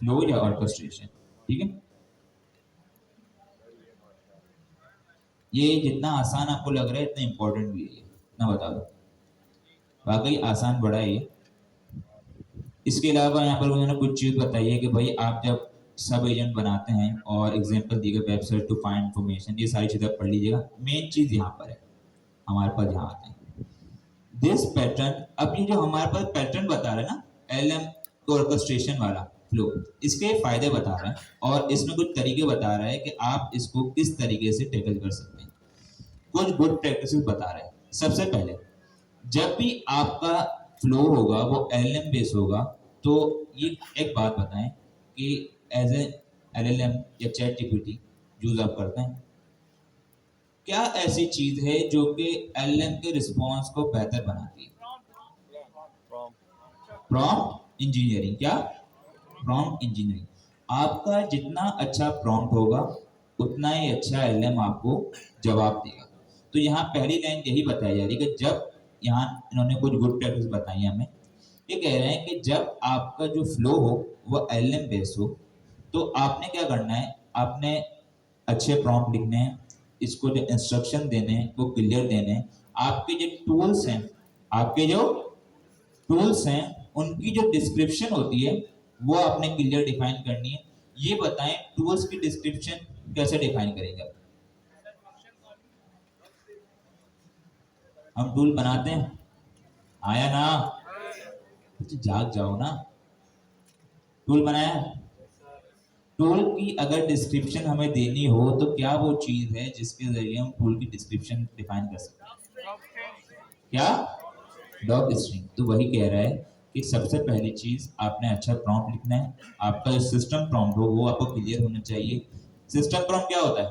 Flow या orchestration. ठीक है, ये जितना आसान आपको लग रहा है इतना इंपॉर्टेंट भी है, ना बता दो, वाकई आसान बड़ा है ये। इसके अलावा यहाँ पर उन्होंने कुछ चीज बताई है कि भाई आप जब सब एजेंट बनाते हैं और एग्जांपल दिए गए वेबसाइट टू फाइंड इंफॉर्मेशन, ये सारी चीजें पढ़ लीजिएगा। मेन चीज यहाँ पर है, हमारे पास यहाँ आते हैं दिस पैटर्न। अब ये जो हमारे पास पैटर्न बता रहे हैं ना एलएम ऑर्केस्ट्रेशन वाला फ्लो, इसके फायदे बता रहे हैं और इसमें कुछ तरीके बता रहा है कि आप इसको किस तरीके से टैकल कर सकते हैं। कुछ गुड प्रैक्टिस बता रहे हैं। सबसे पहले, जब भी आपका फ्लो होगा वो एलएलएम बेस होगा, तो ये एक बात बताएं कि एज ए एलएलएम या चैट जीपीटी यूज आप करते हैं, क्या ऐसी चीज है जो कि एलएलएम के रिस्पॉन्स को बेहतर बनाती है? Prompt engineering. क्या? Prompt engineering. आपका जितना अच्छा प्रॉम्प्ट होगा उतना ही अच्छा एलएलएम आपको जवाब देगा। तो यहाँ पहली लाइन यही बताई जा रही है कि जब, यहाँ इन्होंने कुछ गुड प्रैक्टिस बताई हमें, ये कह रहे हैं कि जब आपका जो फ्लो हो वो एलएलएम बेस हो, तो आपने क्या करना है, आपने अच्छे प्रॉम्प्ट लिखने हैं, इसको जो इंस्ट्रक्शन देने हैं वो क्लियर देने हैं। आपके जो टूल्स हैं, आपके जो टूल्स हैं उनकी जो डिस्क्रिप्शन होती है वो आपने क्लियर डिफाइन करनी है। ये बताएं टूल्स की डिस्क्रिप्शन कैसे डिफाइन करेंगे? हम टूल बनाते हैं, आया ना? जाग जाओ ना, टूल बनाया। टूल की अगर डिस्क्रिप्शन हमें देनी हो तो क्या वो चीज है जिसके जरिए हम टूल की डिस्क्रिप्शन डिफाइन कर सकते हैं? क्या? Dog string. तो वही कह रहा है कि सबसे पहली चीज आपने अच्छा प्रॉम्प्ट लिखना है। आपका जो सिस्टम प्रॉम्प्ट हो वो आपको क्लियर होना चाहिए। सिस्टम प्रॉम्प्ट क्या होता है?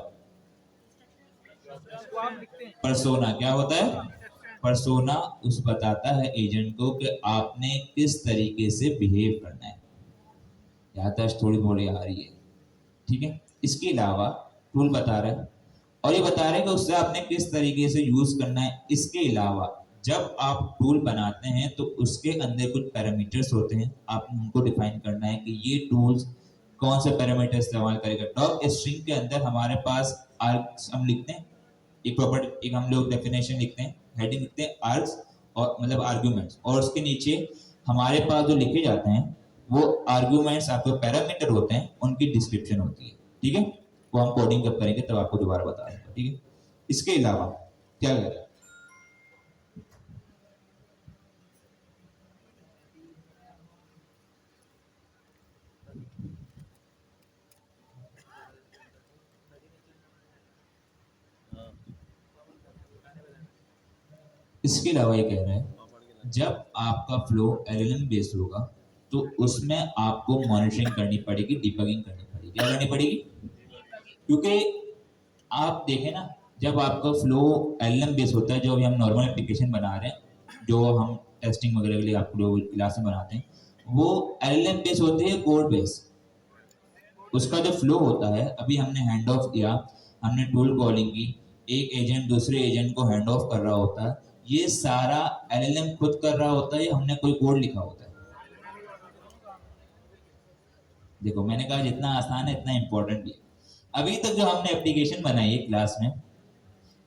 परसोना। क्या होता है? परसोना उस बताता है एजेंट को कि आपने किस तरीके से बिहेव करना है। याददाश्त थोड़ी थोड़ी आ रही है, ठीक है। इसके अलावा टूल बता रहा है और ये बता रहे हैं कि उससे आपने किस तरीके से यूज करना है। इसके अलावा जब आप टूल बनाते हैं तो उसके अंदर कुछ पैरामीटर्स होते हैं, आप उनको डिफाइन करना है कि ये टूल्स कौन से पैरामीटर इस्तेमाल करेगा। डॉग स्ट्रिंग के अंदर हमारे पास आर्ग्स हम लिखते हैं, एक प्रॉपर्टी, एक हम लोग डेफिनेशन लिखते हैं, हेडिंग लिखते हैं आर्ग्स, और मतलब आर्ग्यूमेंट्स, और उसके नीचे हमारे पास जो लिखे जाते हैं वो आर्ग्यूमेंट्स आपके पैरामीटर होते हैं, उनकी डिस्क्रिप्शन होती है। ठीक है, वो हम कोडिंग कब करेंगे तब आपको दोबारा बता दूंगा। ठीक है, इसके अलावा क्या करें? इसके अलावा ये कह रहे हैं जब आपका फ्लो एलएलएम बेस्ड होगा तो उसमें आपको मॉनिटरिंग करनी पड़ेगी, डिबगिंग करनी पड़ेगी। क्या करनी पड़ेगी? क्योंकि आप देखें ना, जब आपका फ्लो एलएलएम बेस्ड होता है, जो अभी हम नॉर्मल एप्लीकेशन बना रहे हैं, जो हम टेस्टिंग वगैरह के लिए आपको क्लास में बनाते हैं, वो एलएलएम बेस्ड होती है कोड बेस्ड। उसका जो फ्लो होता है, अभी हमने हैंड ऑफ किया, हमने टूल कॉलिंग की, एक एजेंट दूसरे एजेंट को हैंड ऑफ कर रहा होता है, ये सारा एलएलएम खुद कर रहा होता है या हमने कोई कोड लिखा होता है? देखो मैंने कहा जितना आसान है इतना इंपॉर्टेंट भी है। अभी तक जो हमने एप्लीकेशन बनाई है क्लास में,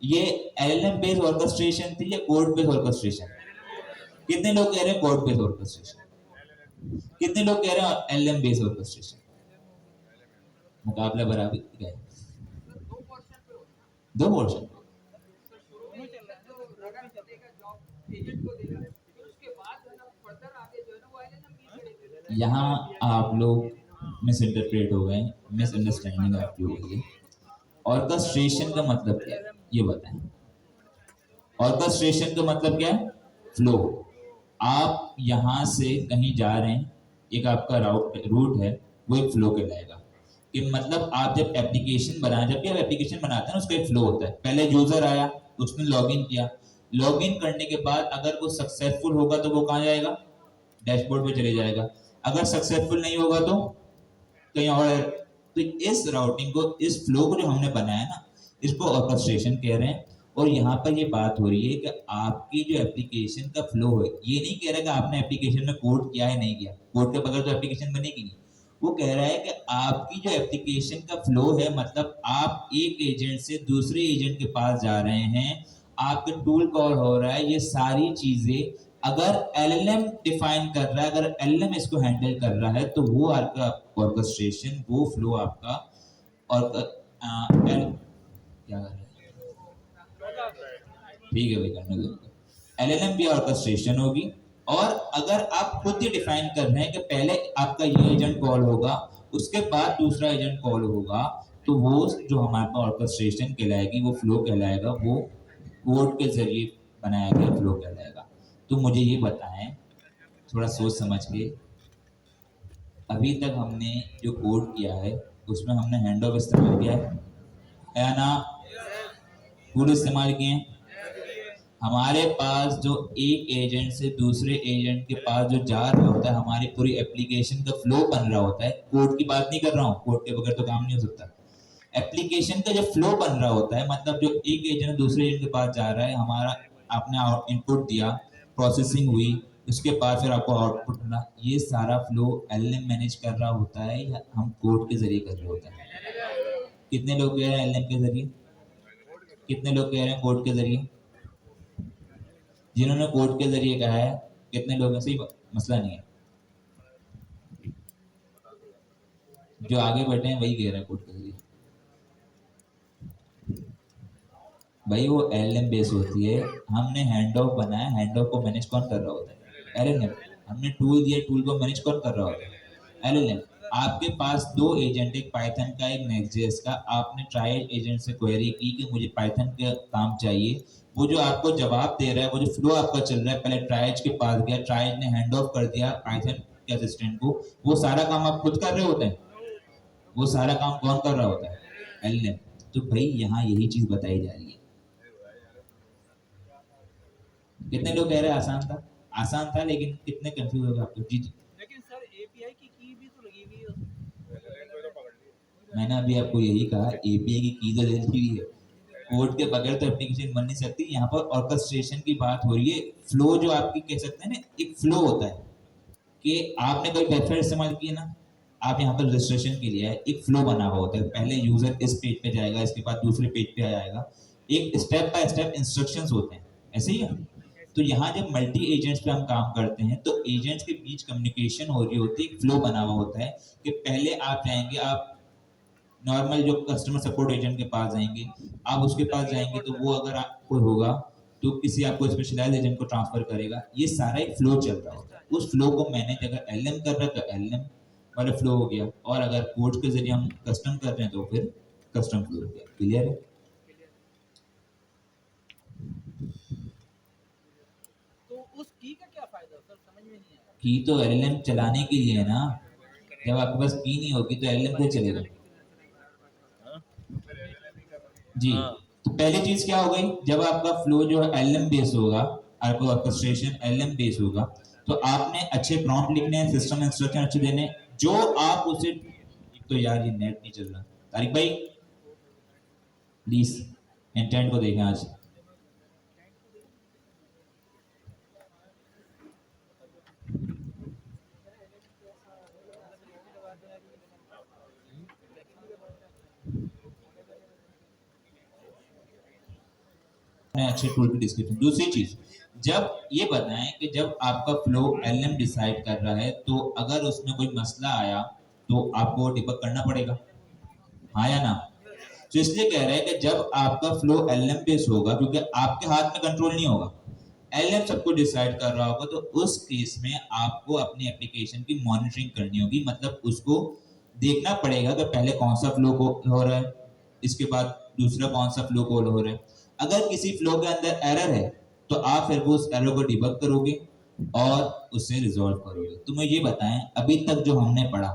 ये एलएलएम बेस्ड ऑर्केस्ट्रेशन थी या कोड बेस्ड ऑर्केस्ट्रेशन? कितने लोग कह रहे हैं कोड बेस्ड ऑर्केस्ट्रेशन? कितने लोग कह रहे हैं एलएलएम बेस्ड ऑर्केस्ट्रेशन? मुकाबला बराबर है, दो पोर्शन। यहाँ आप लोग मिस इंटरप्रेट हो गए, मिसअंडरस्टैंडिंग आपकी हो गई है। ऑर्केस्ट्रेशन का मतलब क्या है ये बताएं? ऑर्केस्ट्रेशन का मतलब क्या है? फ्लो। आप यहाँ से कहीं जा रहे हैं, एक आपका रूट है, वो एक फ्लो कहलाएगा। कि मतलब आप जब एप्लीकेशन बनाए, जब भी आप एप्लीकेशन बनाते हैं उसका एक फ्लो होता है। पहले यूजर आया, उसने लॉगिन किया, लॉगिन करने के बाद अगर वो सक्सेसफुल होगा तो वो कहाँ जाएगा? डैशबोर्ड पे चले जाएगा। अगर सक्सेसफुल नहीं होगा तो कहीं और। तो इस राउटिंग को, इस फ्लो को जो हमने बनाया ना, इसको ऑर्केस्ट्रेशन कह रहे हैं। और यहाँ पर ये बात हो रही है कि आपकी जो एप्लीकेशन का फ्लो है, ये नहीं कह रहा कि आपने एप्लीकेशन में कोड किया है नहीं किया, कोड के बगैर तो एप्लीकेशन बनेगी नहीं। वो कह रहा है कि आपकी जो एप्लीकेशन का फ्लो है, मतलब आप एक एजेंट से दूसरे एजेंट के पास जा रहे हैं, आपके टूल कॉल हो रहा है, ये सारी चीजें अगर एलएलएम डिफाइन कर रहा है, अगर एलएलएम इसको हैंडल कर रहा है, तो वो आपका ऑर्केस्ट्रेशन, वो फ्लो आपका और क्या कर रहा है, ठीक है भाई, करने दो। एलएलएम भी ऑर्केस्ट्रेशन होगी। और अगर आप खुद ही डिफाइन कर रहे हैं कि पहले आपका ये एजेंट कॉल होगा, उसके बाद दूसरा एजेंट कॉल होगा, तो वो जो हमारे पास ऑर्केस्ट्रेशन कहलाएगी, वो फ्लो कहलाएगा, वो कोड के जरिए बनाया गया फ्लो कहलाएगा। तो मुझे ये बताएं थोड़ा सोच समझ के, अभी तक हमने जो कोड किया है उसमें हमने हैंड ऑफ इस्तेमाल किया है ना, टूल इस्तेमाल किए हैं। हमारे पास जो एक एजेंट से दूसरे एजेंट के पास जो जा रहा होता है, हमारी पूरी एप्लीकेशन का फ्लो बन रहा होता है। कोड की बात नहीं कर रहा हूँ, कोड के बगैर तो काम नहीं हो सकता। एप्लीकेशन का जो फ्लो बन रहा होता है, मतलब जो एक एजेंट दूसरे एजेंट के पास जा रहा है, हमारा आपने इनपुट दिया, प्रोसेसिंग हुई, उसके बाद फिर आपको आउटपुट मिला, ये सारा फ्लो एलएम मैनेज कर रहा होता है या हम कोड के जरिए कर रहे होते हैं? कितने लोग कह रहे हैं एलएम के जरिए, कितने लोग कह रहे हैं कोड के जरिए? जिन्होंने कोड के जरिए कहा है कितने लोगों से मसला नहीं है, जो आगे बैठे हैं वही कह रहे हैं कोड के जरिए। भाई वो एलएम बेस होती है, हमने हैंड ऑफ बनाया, हैंड ऑफ को मैनेज कौन कर रहा होता है? एलएम। हमने टूल दिया, टूल को मैनेज कौन कर रहा होता है? एलएम। आपके पास दो एजेंट, एक पाइथन का, एक नेक्स्ट.जेएस का, आपने ट्रायल एजेंट से क्वेरी की कि मुझे पाइथन का काम चाहिए, वो जो आपको जवाब दे रहा है, वो जो फ्लो आपका चल रहा है, पहले ट्रायज के पास गया, ट्रायज ने हैंड ऑफ कर दिया पाइथन के असिस्टेंट को, वो सारा काम आप खुद कर रहे होते हैं, वो सारा काम कौन कर रहा होता है? एलएम। तो भाई यहाँ यही चीज बताई जा रही है। कितने लोग कह रहे हैं आसान था? आसान था, लेकिन कितने कंफ्यूज हो गए आप लोग? जी जी। लेकिन सर एपीआई की भी तो लगी हुई है। मैंने अभी आपको यही कहा, एपीआई की तो दे दी है, कोड के बगैर तो एप्लीकेशन बन नहीं सकती। यहाँ पर ऑर्केस्ट्रेशन की बात हो रही है। फ्लो जो आपकी कह सकते हैं ना, एक फ्लो होता है कि आपने कोई वेबसाइट इस्तेमाल की है ना, आप यहाँ पर रजिस्ट्रेशन के लिए एक फ्लो बना हुआ होता है, पहले यूजर इस पेज पे जाएगा, इसके बाद दूसरे पेज पे जाएगा, एक स्टेप बाय स्टेप इंस्ट्रक्शंस होते हैं, ऐसे ही है। तो यहाँ जब मल्टी एजेंट्स पे हम काम करते हैं, तो एजेंट्स के बीच कम्युनिकेशन हो रही होती है, फ्लो बना हुआ होता है कि पहले आप जाएंगे, आप नॉर्मल जो कस्टमर सपोर्ट एजेंट के पास जाएंगे, आप उसके पास जाएंगे तो वो अगर आपको होगा तो किसी आपको स्पेशलाइज एजेंट को ट्रांसफर करेगा, ये सारा एक फ्लो चल रहा होता है। उस फ्लो को मैनेज अगर एलएम कर रहा है तो एलएम वाला फ्लो हो गया, और अगर कोड के जरिए हम कस्टम कर रहे हैं तो फिर कस्टम फ्लो हो गया। क्लियर है? तो उस की का क्या फायदा सर, समझ में नहीं आया। की तो एलएम चलाने के लिए है ना, जब आपके पास की नहीं होगी तो एलएम कैसे चलेगा? जी। तो पहली चीज क्या हो गई, जब आपका फ्लो जो है एलएम बेस होगा, आपका ऑर्केस्ट्रेशन एलएम बेस होगा, तो आपने अच्छे प्रॉम्प्ट लिखने हैं, सिस्टम इंस्ट्रक्शन अच्छे देने, जो आप उसे, एक तो यार ये नेट नहीं चल रहा, तारिक भाई प्लीज इंटेंट को देखें आज। अच्छे टूल की डिस्क्रिप्शन। दूसरी चीज, जब ये बताएं कि जब आपका फ्लो एलएम डिसाइड कर रहा है, तो अगर उसमें कोई मसला आया तो आपको डिबग करना पड़ेगा, हाँ या ना? तो इसलिए कह रहे हैं कि जब आपका फ्लो एलएम बेस होगा, क्योंकि आपके हाथ में कंट्रोल नहीं होगा, एलएम सबको डिसाइड कर रहा होगा, तो उस केस में आपको अपनी एप्लीकेशन की मॉनिटरिंग करनी होगी, मतलब उसको देखना पड़ेगा कि पहले कौन सा फ्लो हो रहा है, इसके बाद दूसरा कौन सा फ्लो कॉल हो रहा है। अगर किसी फ्लो के अंदर एरर है, तो आप फिर वो उस एरर को डिबग करोगे और उसे रिजॉल्व करोगे। तो मुझे ये बताएं, अभी तक जो हमने पढ़ा,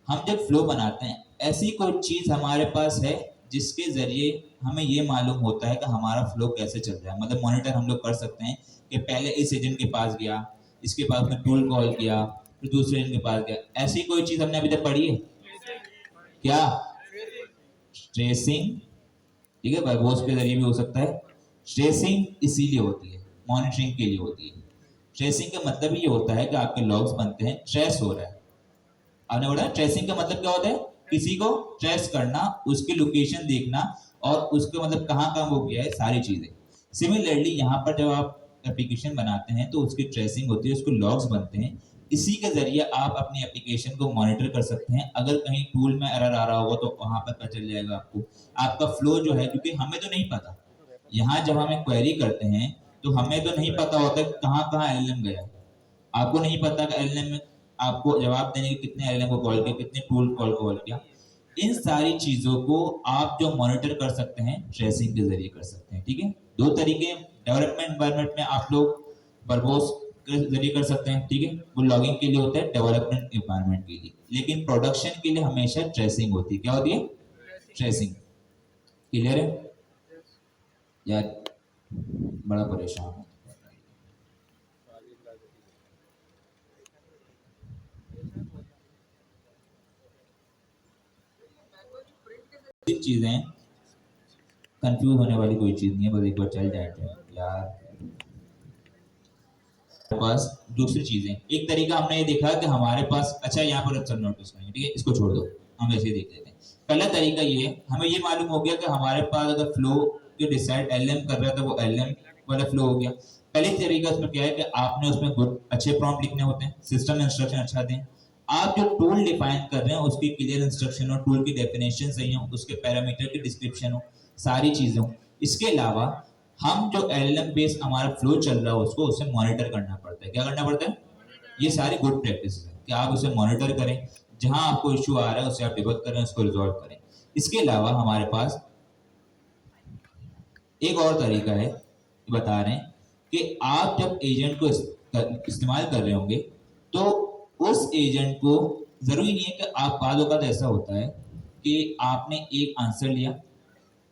हम जब फ्लो बनाते हैं, ऐसी कोई चीज हमारे पास है जिसके जरिए हमें ये मालूम होता है कि हमारा फ्लो कैसे चल रहा है, मतलब मॉनिटर हम लोग कर सकते हैं कि पहले इस एजेंट के पास गया, इसके बाद उसने टूल कॉल किया, फिर दूसरे एजेंट के पास गया, ऐसी कोई चीज हमने अभी तक पढ़ी है क्या? ट्रेसिंग, ठीक है भाई, वॉच के जरिए भी हो सकता है। ट्रेसिंग इसीलिए होती है, मॉनिटरिंग के लिए होती है। ट्रेसिंग का मतलब ये होता है कि आपके लॉग्स बनते हैं, ट्रेस हो रहा है, आपने बोला ट्रेसिंग का मतलब क्या होता है, किसी को ट्रेस करना, उसकी लोकेशन देखना और उसको मतलब कहाँ कहाँ वो गया है, सारी चीजें। सिमिलरली यहाँ पर जब आप एप्लीकेशन बनाते हैं तो उसकी ट्रेसिंग होती है, उसको लॉग्स बनते हैं। इसी के जरिए आप अपनी एप्लीकेशन को मॉनिटर कर सकते हैं। अगर कहीं टूल में एरर आ रहा होगा तो वहां पर पता चल जाएगा आपको। आपका फ्लो जो है, क्योंकि हमें तो नहीं पता, यहाँ जब हम एक क्वेरी करते हैं तो हमें तो नहीं पता होता कहाँ कहाँ एलएलएम गया। आपको नहीं पता कि एलएलएम में आपको जवाब देने के कितने एलएलएम को कॉल किया, कितने टूल कॉल किया। इन सारी चीजों को आप जो मॉनिटर कर सकते हैं ट्रेसिंग के जरिए कर सकते हैं। ठीक है, दो तरीके डेवलपमेंट एनवायरनमेंट में आप लोग वर्बोस के जरिए कर सकते हैं। ठीक है, वो लॉगिंग के लिए होता है, डेवलपमेंट एनवायरनमेंट के लिए। लेकिन प्रोडक्शन के लिए हमेशा ट्रेसिंग होती है। क्या होती है? ट्रेसिंग। क्लियर है यार? बड़ा परेशान हूँ। चीजें कंफ्यूज होने वाली कोई चीज नहीं है, बस एक बार चल जाए यार। पास दूसरी चीजें, एक तरीका हमने ये देखा कि हमारे पास, अच्छा यहाँ पर अच्छा नोटिस करेंगे, ठीक है, इसको छोड़ दो, हम ऐसे ही देख लेते हैं। पहला तरीका ये, हमें ये मालूम हो गया कि हमारे पास अगर फ्लो जो डिसाइड एलएम कर रहा था वो एलएम वाला फ्लो हो गया। पहले तरीका उसमें क्या है कि आपने उसमें गुड अच्छे प्रॉम्प्ट लिखने होते हैं, सिस्टम इंस्ट्रक्शन अच्छा दें। आप जो टूल डिफाइन कर रहे हैं उसकी क्लियर इंस्ट्रक्शन हो, टूल की डेफिनेशन सही हो, उसके पैरामीटर की डिस्क्रिप्शन हो, सारी चीजें हो। इसके अलावा हम जो एलएलएम बेस हमारा फ्लो चल रहा है उसको उसे मॉनिटर करना पड़ता है। क्या करना पड़ता है? ये सारी गुड प्रैक्टिस है कि आप उसे मॉनिटर करें, जहां आपको इश्यू आ रहा है उसे आप डिबग करें, उसको रिजॉल्व करें। इसके अलावा हमारे पास एक और तरीका है, बता रहे हैं कि आप जब एजेंट को इस्तेमाल कर रहे होंगे तो उस एजेंट को जरूरी नहीं है कि आप बाद वक्त ऐसा होता है कि आपने एक आंसर लिया,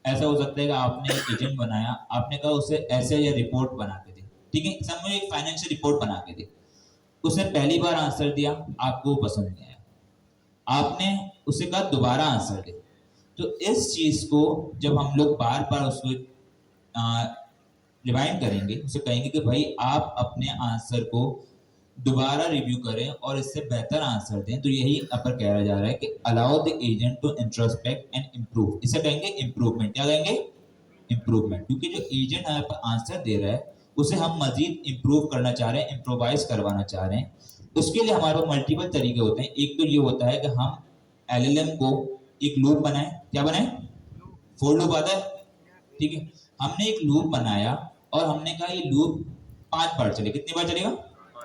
ऐसा हो सकता है कि आपने एक एजेंट बनाया, आपने कहा उसे ऐसे या रिपोर्ट बना के दे, ठीक है, समझो एक फाइनेंशियल रिपोर्ट बना के दे। उसने पहली बार आंसर दिया, आपको पसंद नहीं आया, आपने उसे कहा दोबारा आंसर दे। तो इस चीज को जब हम लोग बार बार उसको रिवाइंड करेंगे, उसे कहेंगे कि भाई आप अपने आंसर को दोबारा रिव्यू करें और इससे बेहतर आंसर दें, तो यही अपर कहा जा रहा है कि allow the agent to introspect and improve. इसे कहेंगे इम्प्रूवमेंट। क्या कहेंगे? इम्प्रूवमेंट। क्योंकि जो एजेंट हमें पर आंसर दे रहा है उसे हम मजीद इम्प्रूव करना चाह रहे हैं, इम्प्रोवाइज करवाना चाह रहे हैं। उसके लिए हमारे पास मल्टीपल तरीके होते हैं। एक तो ये होता है कि हम एलएलएम को एक लूप बनाए। क्या बनाए? फोर लूप आता है, ठीक है। हमने एक लूप बनाया और हमने कहा ये लूप 5 बार चले। कितनी बार चलेगा?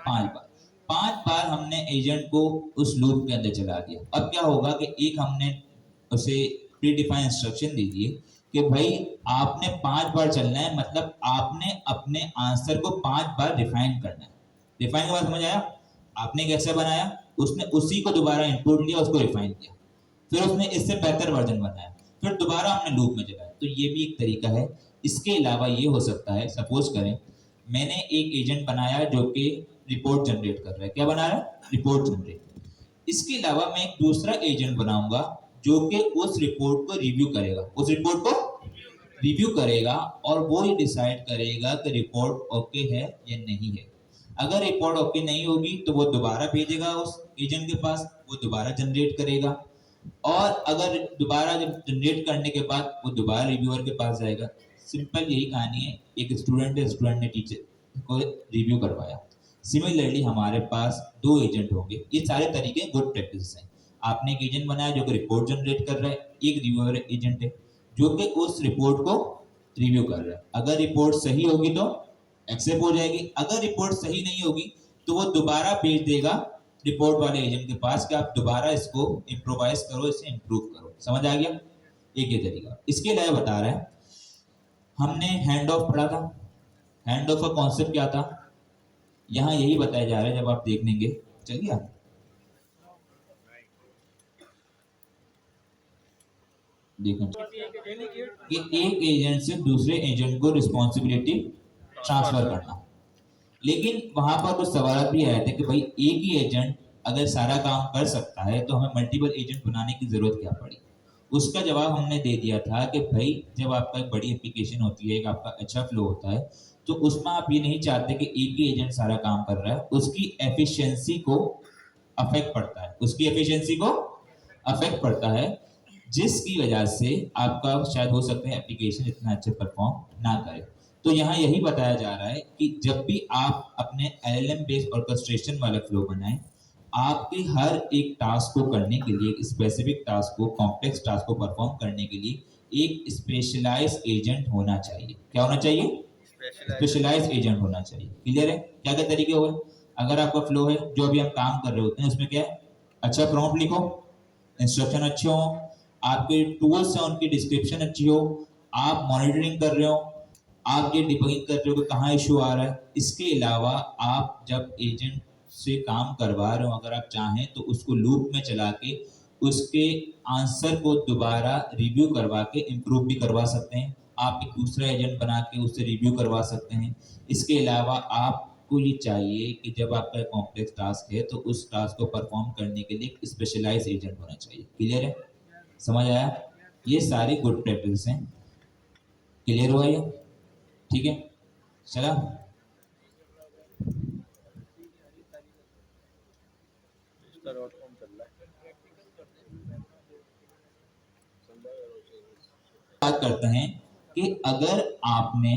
5 बार। 5 बार हमने एजेंट को उस लूप के अंदर चला दिया। अब क्या होगा कि एक हमने उसे प्री डिफाइन इंस्ट्रक्शन दे दिए कि भाई आपने 5 बार चलना है, मतलब आपने अपने आंसर को 5 बार रिफाइन करना है। रिफाइन के बाद समझ आया? आपने कैसे बनाया, उसने उसी को दोबारा इनपुट लिया, उसको रिफाइन किया, फिर उसने इससे बेहतर वर्जन बनाया, फिर दोबारा हमने लूप में चलाया। तो ये भी एक तरीका है। इसके अलावा ये हो सकता है, सपोज करें मैंने एक एजेंट बनाया जो कि रिपोर्ट जनरेट कर रहा है। क्या बना रहा है? Report generate. इसके अलावा मैं एक दूसरा एजेंट बनाऊंगा जो कि उस रिपोर्ट को रिव्यू करेगा, उस रिपोर्ट को रिव्यू करेगा और वो ये डिसाइड करेगा कि रिपोर्ट ओके है या नहीं है। अगर रिपोर्ट ओके नहीं होगी तो वो दोबारा भेजेगा उस एजेंट के पास, वो दोबारा जनरेट करेगा, और अगर दोबारा जब जनरेट करने के बाद वो दोबारा रिव्यूअर के पास जाएगा। सिंपल यही कहानी है। एक स्टूडेंट ने टीचर को रिव्यू करवाया। सिमिलरली हमारे पास 2 एजेंट होंगे। ये सारे तरीके गुड प्रैक्टिस हैं। आपने एक एजेंट बनाया जो कि रिपोर्ट जनरेट कर रहा है, एक रिव्यूअर एजेंट है जो कि उस रिपोर्ट को रिव्यू कर रहा है। अगर रिपोर्ट सही होगी तो एक्सेप्ट हो जाएगी, अगर रिपोर्ट सही नहीं होगी तो वो दोबारा भेज देगा रिपोर्ट वाले एजेंट के पास कि आप दोबारा इसको इम्प्रोवाइज करो, इसे इम्प्रूव करो। समझ आ गया? एक ये तरीका। इसके अलावा बता रहा है, हमने हैंड ऑफ पढ़ा था। हैंड ऑफ का कॉन्सेप्ट क्या था? यहाँ यही बताया जा रहा है, जब आप देख लेंगे। चलिए आप देखें कि एक एजेंट से दूसरे एजेंट को रिस्पॉन्सिबिलिटी ट्रांसफर करना। लेकिन वहां पर कुछ सवाल भी आए थे कि भाई एक ही एजेंट अगर सारा काम कर सकता है तो हमें मल्टीपल एजेंट बनाने की जरूरत क्या पड़ी। उसका जवाब हमने दे दिया था कि भाई जब आपका एक बड़ी एप्लीकेशन होती है, एक आपका अच्छा फ्लो होता है, तो उसमें आप ये नहीं चाहते कि एक ही एजेंट सारा काम कर रहा है। उसकी एफिशिएंसी को अफेक्ट पड़ता है, उसकी एफिशिएंसी को अफेक्ट पड़ता है, जिसकी वजह से आपका शायद हो सकता है एप्लीकेशन इतना अच्छा परफॉर्म ना करे। तो यहाँ यही बताया जा रहा है कि जब भी आप अपने एलएलएम बेस्ड ऑर्केस्ट्रेशन वाला फ्लो बनाएं, आपके हर एक टास्क को करने के लिए, एक स्पेसिफिक टास्क को, कॉम्प्लेक्स टास्क को परफॉर्म करने के लिए एक स्पेशलाइज एजेंट होना चाहिए। क्या होना चाहिए? स्पेशलाइज एजेंट होना चाहिए। क्लियर है? क्या क्या तरीके हुए? अगर आपका फ्लो है, जो अभी हम काम कर रहे होते हैं, उसमें क्या है? अच्छा प्रॉम्प्ट लिखो, इंस्ट्रक्शन अच्छे हो, आपके टूल्स हैं उनकी डिस्क्रिप्शन अच्छी हो, आप मॉनिटरिंग कर रहे हो, आप ये डिबगिंग कर रहे हो कि कहाँ इशू आ रहा है। इसके अलावा आप जब एजेंट से काम करवा रहे हो, अगर आप चाहें तो उसको लूप में चला के उसके आंसर को दोबारा रिव्यू करवा के इम्प्रूव भी करवा सकते हैं। आप एक दूसरा एजेंट बना के उससे रिव्यू करवा सकते हैं। इसके अलावा आपको ये चाहिए कि जब आपका कॉम्प्लेक्स टास्क है तो उस टास्क को परफॉर्म करने के लिए एक स्पेशलाइज एजेंट होना चाहिए। क्लियर है? समझ आया? ये सारी गुड प्रैक्टिस हैं। क्लियर हुआ ये? ठीक है, चला। बात करते हैं कि अगर आपने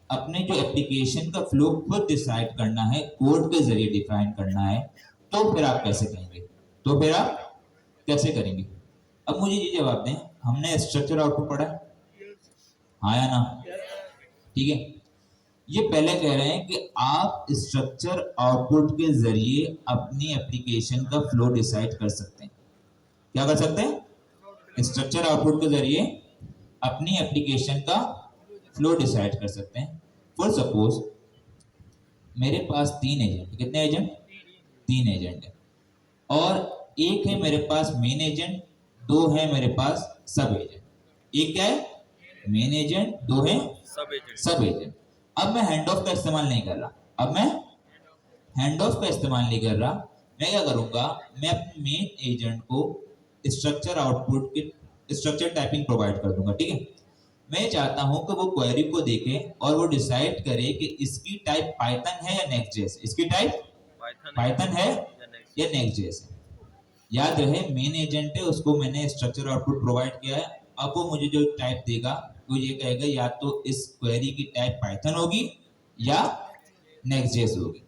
अपने जो एप्लीकेशन का फ्लो खुद डिसाइड करना है, कोड के जरिए डिफाइन करना है, तो फिर आप कैसे करेंगे? तो फिर आप कैसे करेंगे? अब मुझे ये जवाब दें, हमने स्ट्रक्चर आउटपुट पढ़ा है, हाँ या ना? ठीक है, ये पहले कह रहे हैं कि आप स्ट्रक्चर आउटपुट के जरिए अपनी एप्लीकेशन का फ्लो डिसाइड कर सकते हैं। क्या कर सकते हैं? स्ट्रक्चर आउटपुट के जरिए अपनी एप्लीकेशन का फ्लो डिसाइड कर सकते हैं। फॉर सपोज मेरे पास 3 एजेंट, कितने एजेंट? 3 एजेंट है, और एक है मेरे पास मेन एजेंट, 2 है मेरे पास सब एजेंट। एक क्या है? मेन एजेंट, 2 है सब एजेंट। अब मैं हैंड ऑफ का इस्तेमाल नहीं कर रहा, अब मैं हैंड ऑफ का इस्तेमाल नहीं कर रहा। मैं क्या करूंगा? मैं अपने मेन एजेंट को स्ट्रक्चर आउटपुट की स्ट्रक्चर टाइपिंग प्रोवाइड कर दूंगा। ठीक है, मैं चाहता हूं कि वो क्वेरी को देखे और वो डिसाइड करे कि इसकी टाइप पाइथन है या नेक्स्ट.जेएस, इसकी टाइप पाइथन है या नेक्स्ट.जेएस है। याद रहे, मेन एजेंट है, उसको मैंने स्ट्रक्चर आउटपुट प्रोवाइड किया है। अब वो मुझे जो टाइप देगा वो ये कहेगा या तो इस क्वेरी की टाइप पाइथन होगी या नेक्स्ट.जेएस होगी।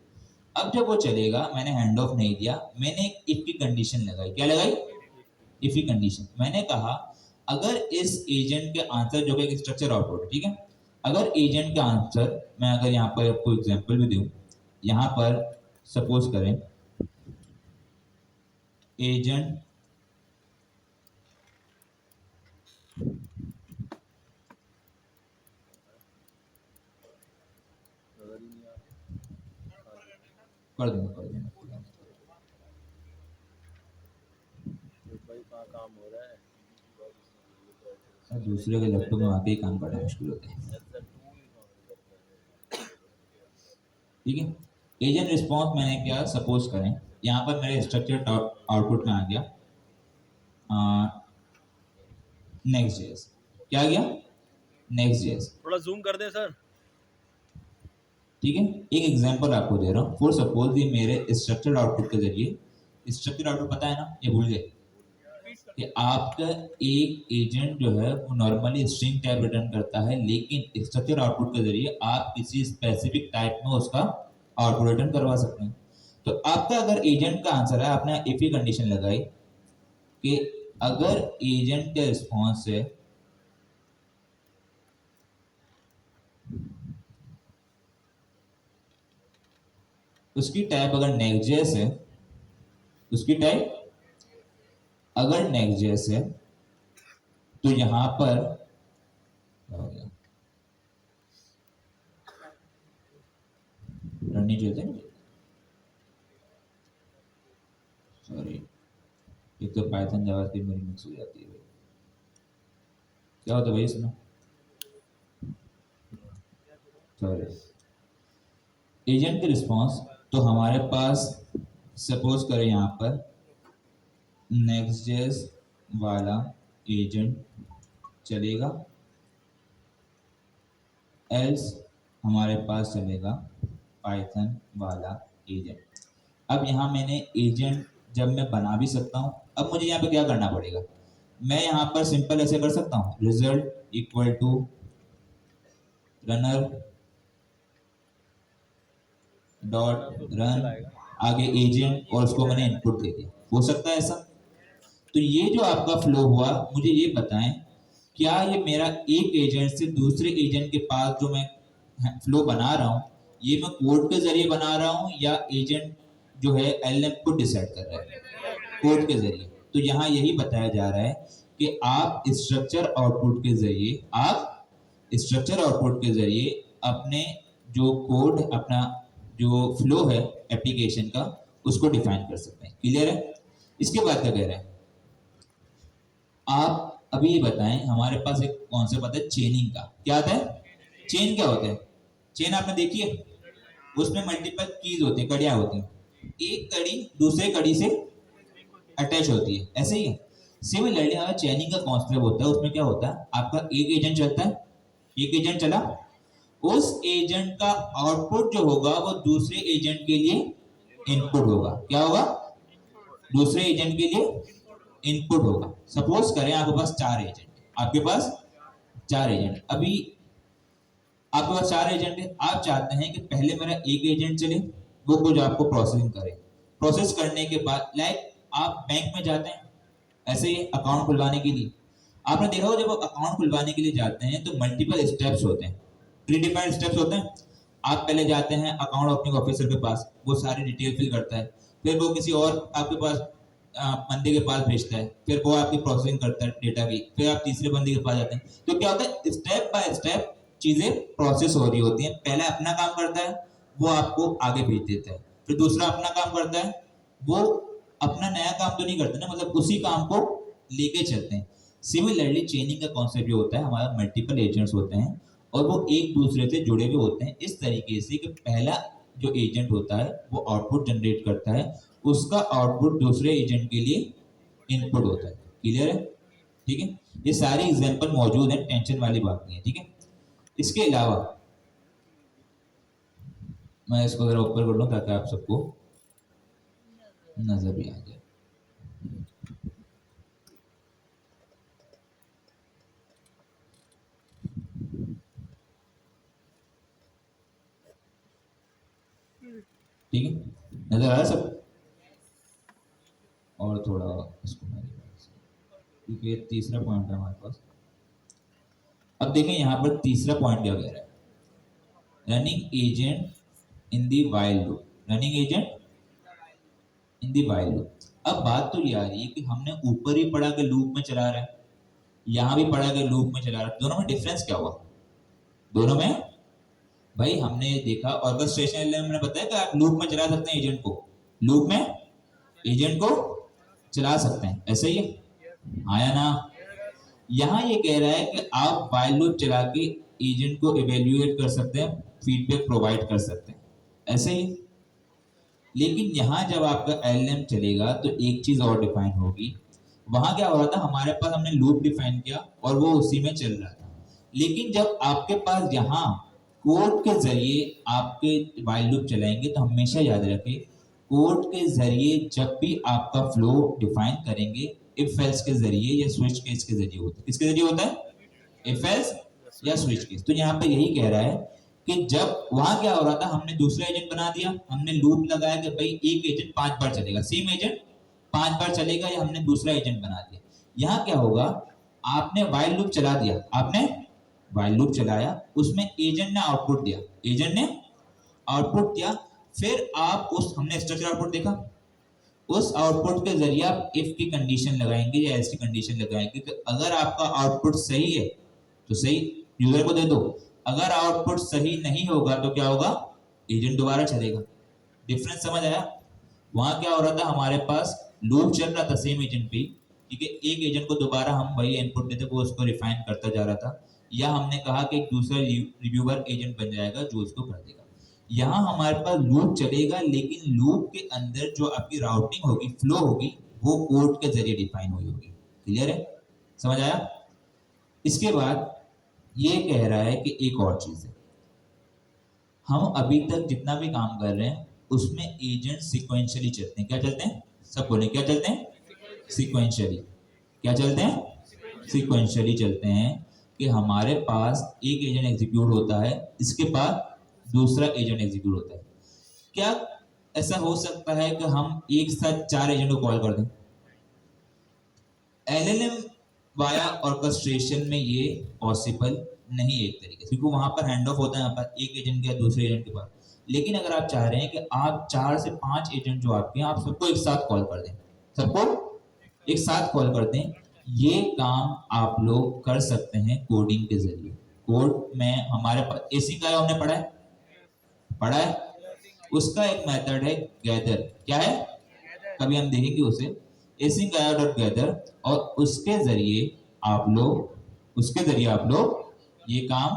अब जब वो चलेगा, मैंने हैंड ऑफ नहीं दिया, मैंने एक इफ की कंडीशन लगाई। क्या लगाई? इफ की कंडीशन। मैंने कहा अगर इस एजेंट के आंसर, जो कि स्ट्रक्चर आउटपुट, ठीक है, अगर एजेंट का आंसर, मैं अगर यहाँ पर आपको एग्जांपल भी दूं, यहाँ पर सपोज करें एजेंट कर दूंगा दूसरे के लैपटॉप में आके ही काम करना मुश्किल होता है। ठीक है, एजेंट रिस्पॉन्स मैंने क्या, सपोज करें यहाँ पर मेरे स्ट्रक्चर आउटपुट में आ गया नेक्स्ट.जेएस। क्या आ गया? नेक्स्ट.जेएस। थोड़ा जूम कर दे सर। ठीक है, एक एग्जांपल आपको दे रहा हूँ। फॉर सपोज ये मेरे स्ट्रक्चर आउटपुट के जरिए, स्ट्रक्चर आउटपुट पता है ना, ये भूल गए कि आपका एक एजेंट जो है वो नॉर्मली स्ट्रिंग टाइप रिटर्न करता है, लेकिन स्ट्रक्चर आउटपुट के जरिए आप किसी स्पेसिफिक टाइप में उसका आउटपुट रिटर्न करवा सकते हैं। तो आपका अगर एजेंट का आंसर है, आपने इफ की कंडीशन लगाई कि अगर एजेंट का रिस्पॉन्स है उसकी टाइप अगर नेक्स्ट.जेएस है, उसकी टाइप अगर नेक्स्ट.जेएस है, तो यहां पर रनिंग जो होते हैं, सॉरी, एक तो पाइथन जावास्क्रिप्ट मेरी मिक्स हो जाती है भाई। क्या होता है भाई इसमें? सॉरी, एजेंट के रिस्पॉन्स, तो हमारे पास सपोज करें यहाँ पर नेक्स्ट.जेएस वाला एजेंट चलेगा, एल्स हमारे पास चलेगा पाइथन वाला एजेंट। अब यहाँ मैंने एजेंट जब मैं बना भी सकता हूँ, अब मुझे यहाँ पे क्या करना पड़ेगा, मैं यहाँ पर सिंपल ऐसे कर सकता हूँ, result equal to runner dot run, आगे एजेंट और उसको मैंने इनपुट दे दिया, हो सकता है ऐसा। तो ये जो आपका फ्लो हुआ, मुझे ये बताएं क्या ये मेरा एक एजेंट से दूसरे एजेंट के पास जो मैं फ्लो बना रहा हूँ, ये मैं कोड के जरिए बना रहा हूँ या एजेंट जो है एलएम को डिसाइड कर रहा है कोड के जरिए। तो यहाँ यही बताया जा रहा है कि आप स्ट्रक्चर आउटपुट के जरिए, आप स्ट्रक्चर आउटपुट के जरिए अपने जो कोड, अपना जो फ्लो है एप्लीकेशन का, उसको डिफाइन कर सकते हैं। क्लियर है? इसके बाद क्या कह रहे हैं, आप अभी ये बताएं, हमारे पास एक कॉन्सेप्ट आता है चेनिंग का, क्या आता है? चेन क्या होता है? चेन आपने देखी है, उसमें मल्टीपल कीज होती है, कड़ियां होती हैं, एक कड़ी दूसरे कड़ी से अटैच होती है, ऐसे ही है। सिमिलरली हमारा चेनिंग का कॉन्सेप्ट होता है, उसमें क्या होता है, आपका एक एजेंट चलता है, एक एजेंट चला, उस एजेंट का आउटपुट जो होगा वो दूसरे एजेंट के लिए इनपुट होगा। क्या होगा? दूसरे एजेंट के लिए इनपुट होगा। सपोज करें आपके पास चार एजेंट, आपके पास चार एजेंट, अभी आपके पास चार एजेंट है, आप चाहते हैं कि पहले मेरा एक एजेंट चले, वो कुछ आपको प्रोसेसिंग करे, प्रोसेस करने के बाद लाइक आप बैंक में जाते हैं ऐसे ही अकाउंट खुलवाने के लिए, आपने देखा होगा जब अकाउंट खुलवाने के लिए जाते हैं तो मल्टीपल स्टेप्स होते हैं, प्री डिफाइंड स्टेप्स होते हैं। आप पहले जाते हैं अकाउंट ओपनिंग ऑफिसर के पास, वो सारी डिटेल फिल करता है, फिर वो किसी और आपके पास बंदे के पास भेजता है, फिर वो आपकी प्रोसेसिंग करता है डेटा की, फिर आप तीसरे बंदे के पास जाते हैं। तो क्या होता है, स्टेप बाय स्टेप चीजें प्रोसेस हो रही होती हैं। पहले अपना काम करता है, वो आपको आगे भेज देता है, फिर दूसरा अपना काम करता है, वो अपना नया काम तो नहीं करते ना, मतलब उसी काम को लेके चलते हैं। सिमिलरली चेनिंग का कॉन्सेप्ट ये होता है, हमारा मल्टीपल एजेंट्स होते हैं और वो एक दूसरे से जुड़े हुए होते हैं इस तरीके से कि पहला जो एजेंट होता है वो आउटपुट जनरेट करता है, उसका आउटपुट दूसरे एजेंट के लिए इनपुट होता है। क्लियर है? ठीक है, ये सारी एग्जांपल मौजूद है, टेंशन वाली बात नहीं है। ठीक है, इसके अलावा मैं इसको जरा ऊपर कर लूं ताकि आप सबको नजर भी आ जाए। ठीक है, नजर आ रहा है सब? और थोड़ा इसको मेरे पास, क्योंकि तीसरा पॉइंट है हमारे पास। अब देखें यहाँ पर तीसरा पॉइंट क्या कह रहा है, running agent in the while loop, running agent in the while loop. अब बात तो ये आ रही है कि हमने ऊपर ही पढ़ा के लूप में चला रहा है, यहाँ भी पढ़ा के लूप में चला रहा है, दोनों में डिफरेंस क्या हुआ? दोनों में भाई हमने देखा ऑर्केस्ट्रेशन हमने बताया कि आप लूप में चला सकते हैं एजेंट को, लूप में एजेंट को चला सकते हैं, ऐसे ही है आया ना? यहाँ ये कह रहा है कि आप वाइल लूप चला के एजेंट को इवेल्युएट कर सकते हैं, फीडबैक प्रोवाइड कर सकते हैं, ऐसे ही। लेकिन यहाँ जब आपका एलएम चलेगा तो एक चीज और डिफाइन होगी, वहां क्या हो रहा था, हमारे पास हमने लूप डिफाइन किया और वो उसी में चल रहा था, लेकिन जब आपके पास यहाँ कोड के जरिए आपके वाइल लूप चलाएंगे तो हमेशा याद रखें, कोड के जरिए जब भी आपका फ्लो डिफाइन करेंगे इफ एल्स के जरिए या स्विच केस के जरिए होता है। किसके जरिए होता है? इफ एल्स या स्विच केस। तो यहाँ पे यही कह रहा है कि जब वहां क्या हो रहा था, हमने दूसरा एजेंट बना दिया, हमने लूप लगाया कि भाई एक एजेंट 5 बार चलेगा, सेम एजेंट 5 बार चलेगा, या हमने दूसरा एजेंट बना दिया। यहाँ क्या होगा, आपने वाइल लूप चला दिया, आपने वाइल लूप चलाया, उसमें एजेंट ने आउटपुट दिया, एजेंट ने आउटपुट दिया, फिर आप उस, हमने स्ट्रक्चर आउटपुट देखा, उस आउटपुट के जरिए आप इफ की कंडीशन लगाएंगे या एल्स की कंडीशन लगाएंगे कि अगर आपका आउटपुट सही है तो सही यूजर को दे दो, अगर आउटपुट सही नहीं होगा तो क्या होगा, एजेंट दोबारा चलेगा। डिफरेंस समझ आया? वहां क्या हो रहा था, हमारे पास लूप चल रहा था सेम एजेंट पे, ठीक है, एक एजेंट को दोबारा हम वही इनपुट देते, वो उसको रिफाइन करता जा रहा था, या हमने कहा कि एक दूसरा रिव्यूअर एजेंट बन जाएगा जो उसको कर देगा। यहाँ हमारे पास लूप चलेगा, लेकिन लूप के अंदर जो आपकी राउटिंग होगी, फ्लो होगी, वो कोड के जरिए डिफाइन हुई होगी। क्लियर है? समझ आया? इसके बाद ये कह रहा है कि एक और चीज है, हम अभी तक जितना भी काम कर रहे हैं उसमें एजेंट सिक्वेंशियली चलते हैं। क्या चलते हैं? सब बोले क्या चलते हैं? सिक्वेंशियली। क्या चलते हैं? सिक्वेंशियली चलते हैं कि हमारे पास एक एजेंट एग्जीक्यूट होता है, इसके बाद दूसरा एजेंट एग्जीक्यूट होता है। क्या ऐसा हो सकता है कि हम एक साथ 4 एजेंट को कॉल कर दें? एलएलएम वाया ऑर्केस्ट्रेशन में ये पॉसिबल नहीं है एक तरीके से, क्योंकि वहां पर हैंड ऑफ होता है यहाँ पर एक एजेंट के दूसरे एजेंट के पास। लेकिन अगर आप चाह रहे हैं कि आप 4 से 5 एजेंट जो आपके हैं आप सबको एक साथ कॉल कर दें, सबको एक साथ कॉल कर दें, ये काम आप लोग कर सकते हैं कोडिंग के जरिए। कोड में हमारे पास एसी का हमने पढ़ा है, उसका एक मेथड है गैदर। क्या है? कभी हम देखेंगे उसे, एसिंग डॉट गैदर, और उसके जरिए आप लोग ये काम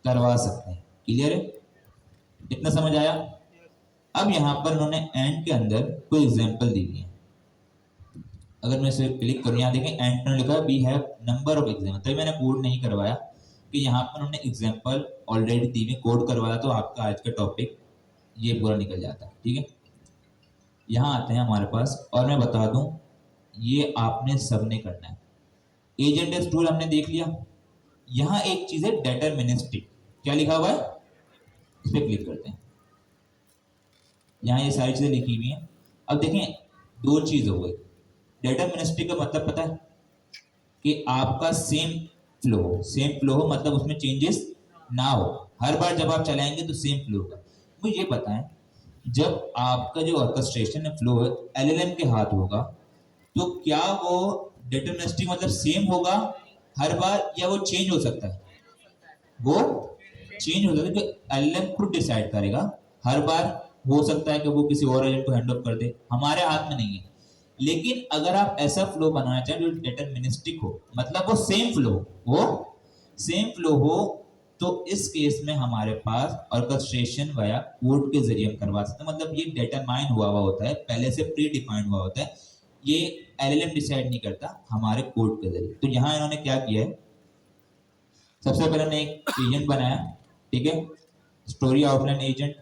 करवा सकते हैं। क्लियर है? इतना समझ आया? अब यहां पर उन्होंने एंड के अंदर कोई एग्जांपल दी है। अगर मैं इसे क्लिक करूं, यहां देखें एंड पर लिखा है we have number of example. तभी मैंने कोड नहीं करवाया कि यहां पर उन्होंने एग्जांपल ऑलरेडी दी है, कोड करवाया तो आपका आज का टॉपिक ये पूरा निकल जाता है। ठीक है, यहां आते हैं हमारे पास, और मैं बता दूं ये आपने सबने करना है। एजेंट टूल हमने देख लिया। यहां एक चीज है डिटरमिनिस्टिक। क्या लिखा हुआ है? इस पर क्लिक करते हैं, यहां ये सारी चीजें लिखी हुई हैं। अब देखें, दो चीज हो गई। डिटरमिनिस्टिक का मतलब पता है कि आपका सेम फ्लो हो, मतलब उसमें चेंजेस ना हो। हर बार जब आप चलाएंगे तो सेम फ्लो होगा। मुझे ये बताएं, जब आपका जो ऑर्केस्ट्रेशन है फ्लो है एलएलएम के हाथ होगा, तो क्या वो डिटरमिनिस्टिक मतलब सेम होगा हर बार, या वो चेंज हो सकता है? वो चेंज हो सकता है, कि एलएलएम खुद डिसाइड करेगा। हर बार हो सकता है कि वो किसी और एजेंट को हैंड ऑफ कर दे, हमारे हाथ में नहीं है। लेकिन अगर आप ऐसा फ्लो बनाना चाहें जो डिटरमिनिस्टिक हो, मतलब वो सेम फ्लो हो, तो इस केस में हमारे पास ऑर्केस्ट्रेशन वाया कोड के जरिए हम करवा सकते हैं। मतलब ये डिटरमाइन हुआ होता है, पहले से प्री डिफाइंड हुआ होता है, ये एलएलएम डिसाइड नहीं करता, हमारे कोड के जरिए। तो यहां इन्होंने क्या किया है, सबसे पहले हमने एक एजेंट बनाया। ठीक है, स्टोरी आउटलाइन एजेंट।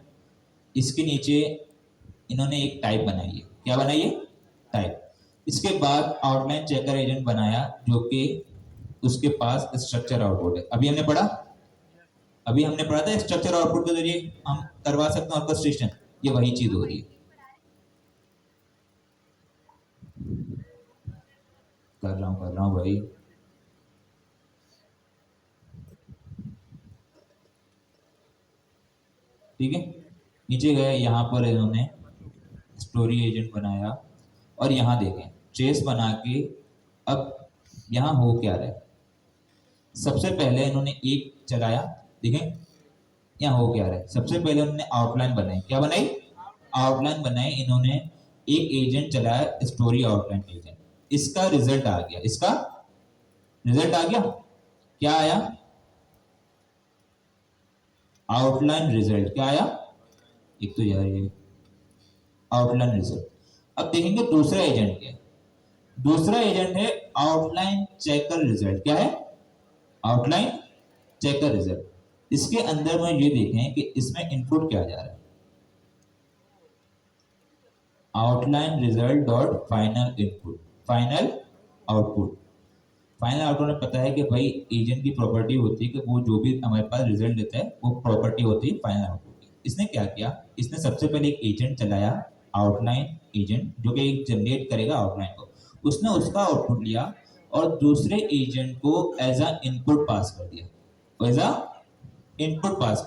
इसके नीचे इन्होंने एक टाइप बनाई है। क्या बनाई है? टाइप। इसके बाद आउटलाइन चेकर एजेंट बनाया, जो कि उसके पास स्ट्रक्चर आउटपुट है। अभी हमने पढ़ा था स्ट्रक्चर आउटपुट के जरिए हम करवा सकते हैं ऑर्केस्ट्रेशन। ये वही चीज हो रही है। कर रहा हूं भाई। ठीक है, नीचे गए, यहां पर इन्होंने स्टोरी एजेंट बनाया, और यहां देखें ट्रेस बना के। अब यहां हो क्या रहा है, सबसे पहले इन्होंने एक चलाया। देखें यहाँ हो क्या रहा है, सबसे पहले उन्होंने आउटलाइन बनाई। क्या बनाई? आउटलाइन बनाई इन्होंने। एक एजेंट चलाया, स्टोरी आउटलाइन एजेंट। इसका रिजल्ट आ गया। क्या आया? Outline result. क्या आया? एक तो यार ये आउटलाइन रिजल्ट। अब देखेंगे दूसरा एजेंट क्या है। दूसरा एजेंट है आउटलाइन चेकर रिजल्ट। क्या है? Outline checker result. इसके अंदर में ये देखें कि इसमें इनपुट क्या जा रहा है, outline result dot final input, final output. Final output में पता है कि भाई एजेंट की प्रॉपर्टी होती है कि वो जो भी हमारे पास रिजल्ट देता है वो प्रॉपर्टी होती है फाइनल आउटपुट की। इसने क्या किया, इसने सबसे पहले एक एजेंट चलाया, आउटलाइन एजेंट, जो कि जनरेट करेगा आउटलाइन को। उसने उसका आउटपुट लिया और दूसरे एजेंट को एज अ इनपुट पास कर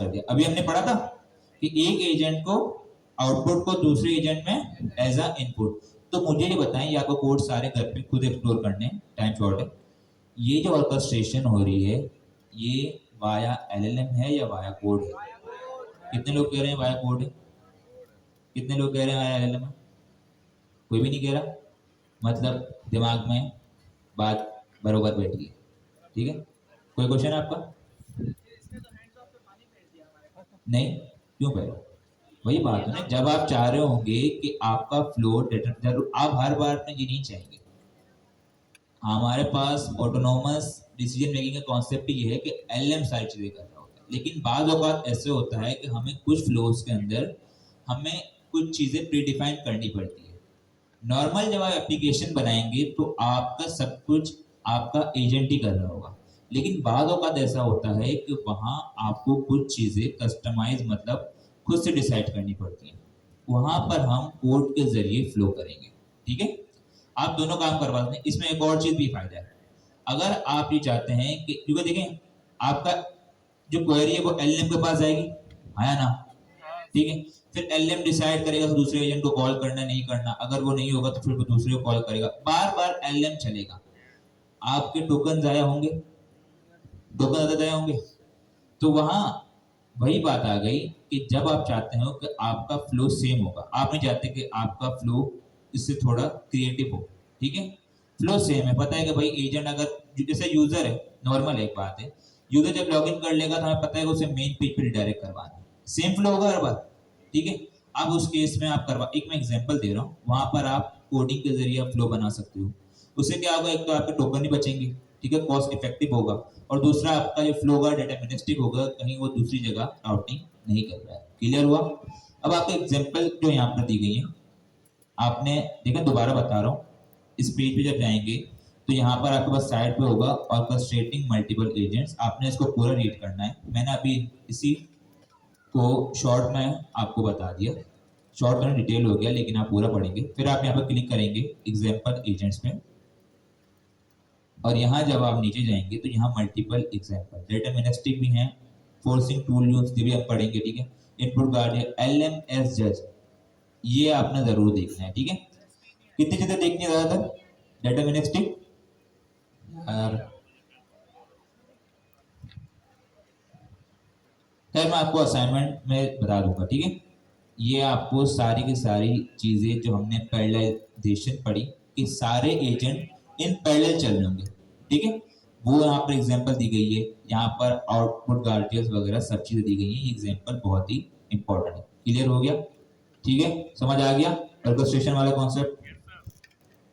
दिया। अभी हमने पढ़ा था कि एक एजेंट को आउटपुट को दूसरे एजेंट में एज अ इनपुट। तो मुझे ये बताएं, या आपको कोड सारे घर पे खुद एक्सप्लोर करने, टाइम शॉर्ट है। ये जो ऑर्केस्ट्रेशन हो रही है ये वाया एलएलएम है या वाया कोड है? कितने लोग कह रहे हैं वाया कोड है? कितने लोग कह रहे हैं वाया एलएलएम है? कोई भी नहीं कह रहा, मतलब दिमाग में बात बरोबर बैठ गई। ठीक है, कोई क्वेश्चन आपका? नहीं, क्यों पहले? वही बात है ना, जब आप चाह रहे होंगे कि आपका फ्लो जरूर, आप हर बार में ये नहीं चाहेंगे। हमारे पास ऑटोनोमस डिसीजन मेकिंग का कॉन्सेप्ट ये है कि एलएम सारी चीजें कर रहा होता है। लेकिन बाज़ औक़ात ऐसे होता है कि हमें कुछ फ्लोज के अंदर हमें कुछ चीजें प्रीडिफाइन करनी पड़ती है। नॉर्मल जब आप एप्लीकेशन बनाएंगे तो आपका सब कुछ आपका एजेंट ही कर रहा होगा, लेकिन बाद औक़ात ऐसा होता है कि वहाँ आपको कुछ चीजें कस्टमाइज मतलब खुद से डिसाइड करनी पड़ती हैं। वहाँ पर हम कोड के जरिए फ्लो करेंगे, ठीक है। आप दोनों काम करवा सकते हैं। इसमें एक और चीज भी फायदा है, अगर आप ये चाहते हैं कि क्योंकि देखें आपका जो क्वेरी है वो एलएम के पास जाएगी, है ना, ठीक है। फिर एलएम डिसाइड करेगा कि दूसरे एजेंट को कॉल करना नहीं करना, अगर वो नहीं होगा तो फिर वो दूसरे को कॉल करेगा, बार बार एलएम चलेगा, आपके टोकन जाया होंगे, टोकन ज्यादा जाया होंगे। तो वहां वही बात आ गई कि जब आप चाहते हो कि आपका फ्लो सेम होगा, आप नहीं चाहते कि आपका फ्लो इससे थोड़ा क्रिएटिव हो, ठीक है। फ्लो सेम है, पता है कि भाई एजेंट अगर जैसे यूजर है, नॉर्मल एक बात है, यूजर जब लॉगिन कर लेगा तो हमें पता है कि उसे मेन पेज पर रिडायरेक्ट करवाना है, सेम फ्लो होगा हर बार, ठीक है। अब उस केस में आप करवा, एक मैं एग्जांपल दे रहा हूँ, वहां पर आप कोडिंग के जरिए आप फ्लो बना सकते हो। उससे क्या होगा, एक तो आपके टोकन ही बचेंगे, ठीक है, कॉस्ट इफेक्टिव होगा, और दूसरा आपका जो फ्लो होगा डिटरमिनिस्टिक होगा, कहीं वो दूसरी जगह राउटिंग नहीं कर रहा है। क्लियर हुआ? अब आपको एग्जांपल जो यहाँ पर दी गई है, आपने देखा, दोबारा बता रहा हूँ, इस पेज पे जब जाएंगे तो यहाँ पर आपके पास साइड पे होगा ऑर्केस्ट्रेटिंग मल्टीपल एजेंट्स, आपने इसको पूरा रीड करना है। मैंने अभी इसी को शॉर्ट में आपको बता दिया, शॉर्ट में डिटेल हो गया, लेकिन आप पूरा पढ़ेंगे। फिर आप यहाँ पर क्लिक करेंगे एग्जाम्पल एजेंट्स में, और यहाँ जब आप नीचे जाएंगे तो यहाँ मल्टीपल एग्जाम्पल डिटरमिनिस्टिक भी हैं, फोर्सिंग टूल यूज भी आप पढ़ेंगे, ठीक है। इनपुट गार्डियन, एलएमएस जज, ये आपने जरूर देखना है, ठीक है। कितनी चीजें देखनी है ज्यादातर, डिटरमिनिस्टिक और खैर मैं आपको असाइनमेंट में बता दूंगा, ठीक है। ये आपको सारी की सारी चीजें जो हमने पैरेललाइजेशन पढ़ी कि सारे एजेंट इन पैरेलल चल रहे होंगे, ठीक है, वो यहाँ पर एग्जांपल दी गई है, यहाँ पर आउटपुट गार्डियंस वगैरह सब चीजें दी गई हैं। ये एग्जांपल बहुत ही इंपॉर्टेंट है। क्लियर हो गया? ठीक है, समझ आ गया ऑर्केस्ट्रेशन वाला कॉन्सेप्ट?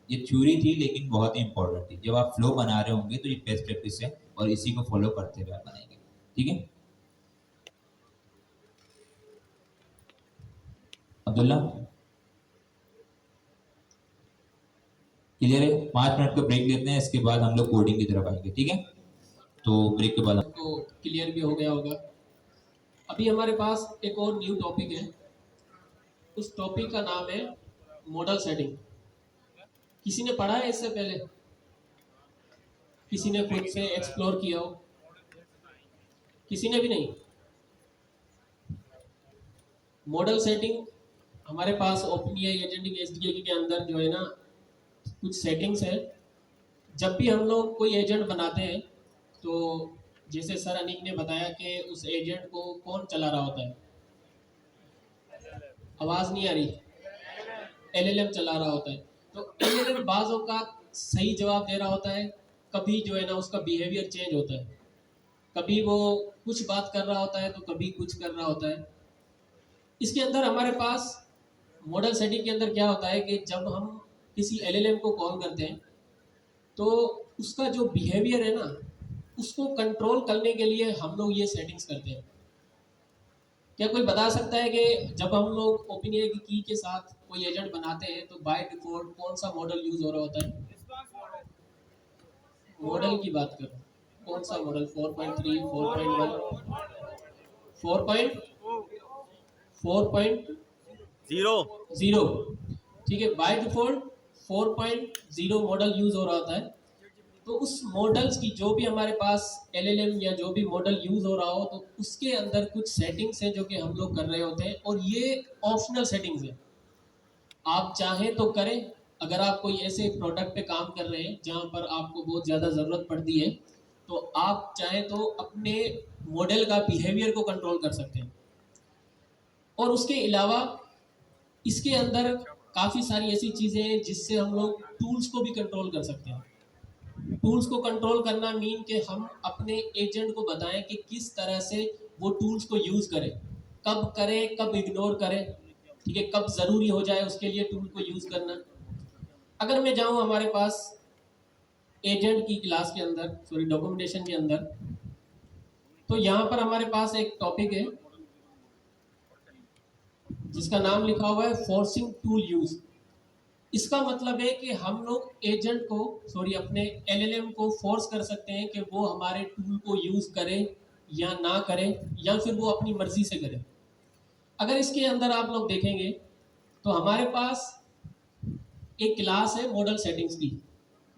ये थ्योरी थी लेकिन बहुत ही इंपॉर्टेंट थी। जब आप फ्लो बना रहे होंगे तो ये बेस्ट प्रैक्टिस है और इसी को फॉलो करते हुए आप बनाएंगे, ठीक है। अब्दुल्ला क्लियर है? 5 मिनट का ब्रेक लेते हैं, इसके बाद हम लोग कोडिंग की तरफ आएंगे, ठीक है। तो ब्रेक के बाद तो क्लियर भी हो गया होगा। अभी हमारे पास एक और न्यू टॉपिक है, उस टॉपिक का नाम है मॉडल सेटिंग। किसी ने पढ़ा है इससे पहले? किसी ने खुद से एक्सप्लोर किया हो? किसी ने भी नहीं? मॉडल सेटिंग हमारे पास ओपनएआई एजेंटिक एसडीके के अंदर जो है ना, कुछ सेटिंग्स है। जब भी हम लोग कोई एजेंट बनाते हैं तो जैसे सर अनिक ने बताया कि उस एजेंट को कौन चला रहा होता है, आवाज़ नहीं आ रही, एलएलएम चला रहा होता है। तो एलएलएम बाज़ों का सही जवाब दे रहा होता है, कभी जो है ना उसका बिहेवियर चेंज होता है, कभी वो कुछ बात कर रहा होता है तो कभी कुछ कर रहा होता है। इसके अंदर हमारे पास मॉडल सेटिंग के अंदर क्या होता है कि जब हम किसी एलएलएम को कॉल करते हैं तो उसका जो बिहेवियर है ना, उसको कंट्रोल करने के लिए हम लोग ये सेटिंग्स करते हैं। क्या कोई बता सकता है कि जब हम लोग ओपनएआई की की के साथ कोई एजेंट बनाते हैं तो बाय डिफॉल्ट कौन सा मॉडल यूज हो रहा होता है? मॉडल की बात करो, कौन सा मॉडल? 4.3, 4.1, 4.0, ठीक है। बाय डिफॉल्ट 4.0 मॉडल यूज हो रहा होता है। तो उस मॉडल्स की जो भी हमारे पास एलएलएम या जो भी मॉडल यूज हो रहा हो तो उसके अंदर कुछ सेटिंग्स हैं जो कि हम लोग कर रहे होते हैं, और ये ऑप्शनल सेटिंग्स हैं। आप चाहें तो करें, अगर आप कोई ऐसे प्रोडक्ट पे काम कर रहे हैं जहाँ पर आपको बहुत ज़्यादा ज़रूरत पड़ती है तो आप चाहें तो अपने मॉडल का बिहेवियर को कंट्रोल कर सकते हैं। और उसके अलावा इसके अंदर काफ़ी सारी ऐसी चीज़ें हैं जिससे हम लोग टूल्स को भी कंट्रोल कर सकते हैं। टूल्स को कंट्रोल करना मीन कि हम अपने एजेंट को बताएं कि किस तरह से वो टूल्स को यूज़ करें, कब इग्नोर करें, ठीक है, कब ज़रूरी हो जाए उसके लिए टूल को यूज़ करना। अगर मैं जाऊं हमारे पास एजेंट की क्लास के अंदर, सॉरी डॉक्यूमेंटेशन के अंदर, तो यहाँ पर हमारे पास एक टॉपिक है जिसका नाम लिखा हुआ है फोर्सिंग टूल यूज। इसका मतलब है कि हम लोग एजेंट को अपने एलएलएम को फोर्स कर सकते हैं कि वो हमारे टूल को यूज करे या ना करे, या फिर वो अपनी मर्जी से करे। अगर इसके अंदर आप लोग देखेंगे तो हमारे पास एक क्लास है मॉडल सेटिंग्स की,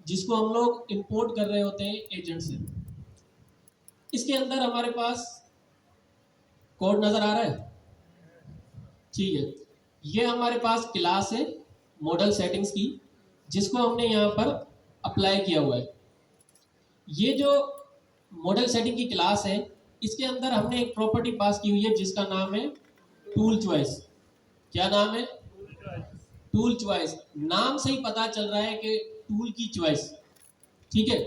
जिसको हम लोग इंपोर्ट कर रहे होते हैं एजेंट से। इसके अंदर हमारे पास कोड नजर आ रहा है, ठीक है। ये हमारे पास क्लास है मॉडल सेटिंग्स की, जिसको हमने यहाँ पर अप्लाई किया हुआ है। ये जो मॉडल सेटिंग की क्लास है, इसके अंदर हमने एक प्रॉपर्टी पास की हुई है जिसका नाम है टूल चॉइस। क्या नाम है? Tool choice. नाम से ही पता चल रहा है कि टूल की चॉइस, ठीक है।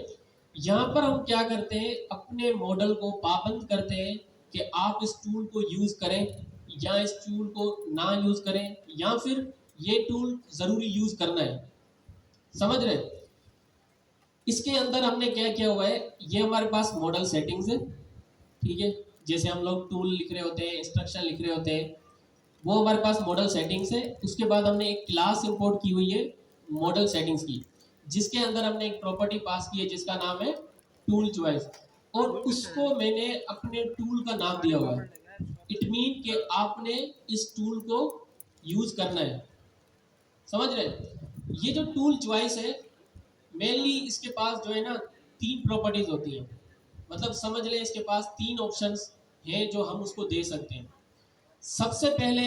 यहाँ पर हम क्या करते हैं, अपने मॉडल को पाबंद करते हैं कि आप इस टूल को यूज करें या इस टूल को ना यूज करें, या फिर ये टूल जरूरी यूज करना है। समझ रहे? इसके अंदर हमने क्या किया हुआ है, ये हमारे पास मॉडल सेटिंग्स है, ठीक है। जैसे हम लोग टूल लिख रहे होते हैं, इंस्ट्रक्शन लिख रहे होते हैं, वो हमारे पास मॉडल सेटिंग्स है। उसके बाद हमने एक क्लास इंपोर्ट की हुई है मॉडल सेटिंग्स की, जिसके अंदर हमने एक प्रॉपर्टी पास की है जिसका नाम है टूल चॉइस, और उसको मैंने अपने टूल का नाम दिया हुआ है। इट मीन कि आपने इस टूल को यूज करना है। समझ रहे? ये जो टूल चॉइस है, मेनली इसके पास जो है ना 3 प्रॉपर्टीज होती हैं। मतलब समझ लें इसके पास 3 ऑप्शंस हैं जो हम उसको दे सकते हैं। सबसे पहले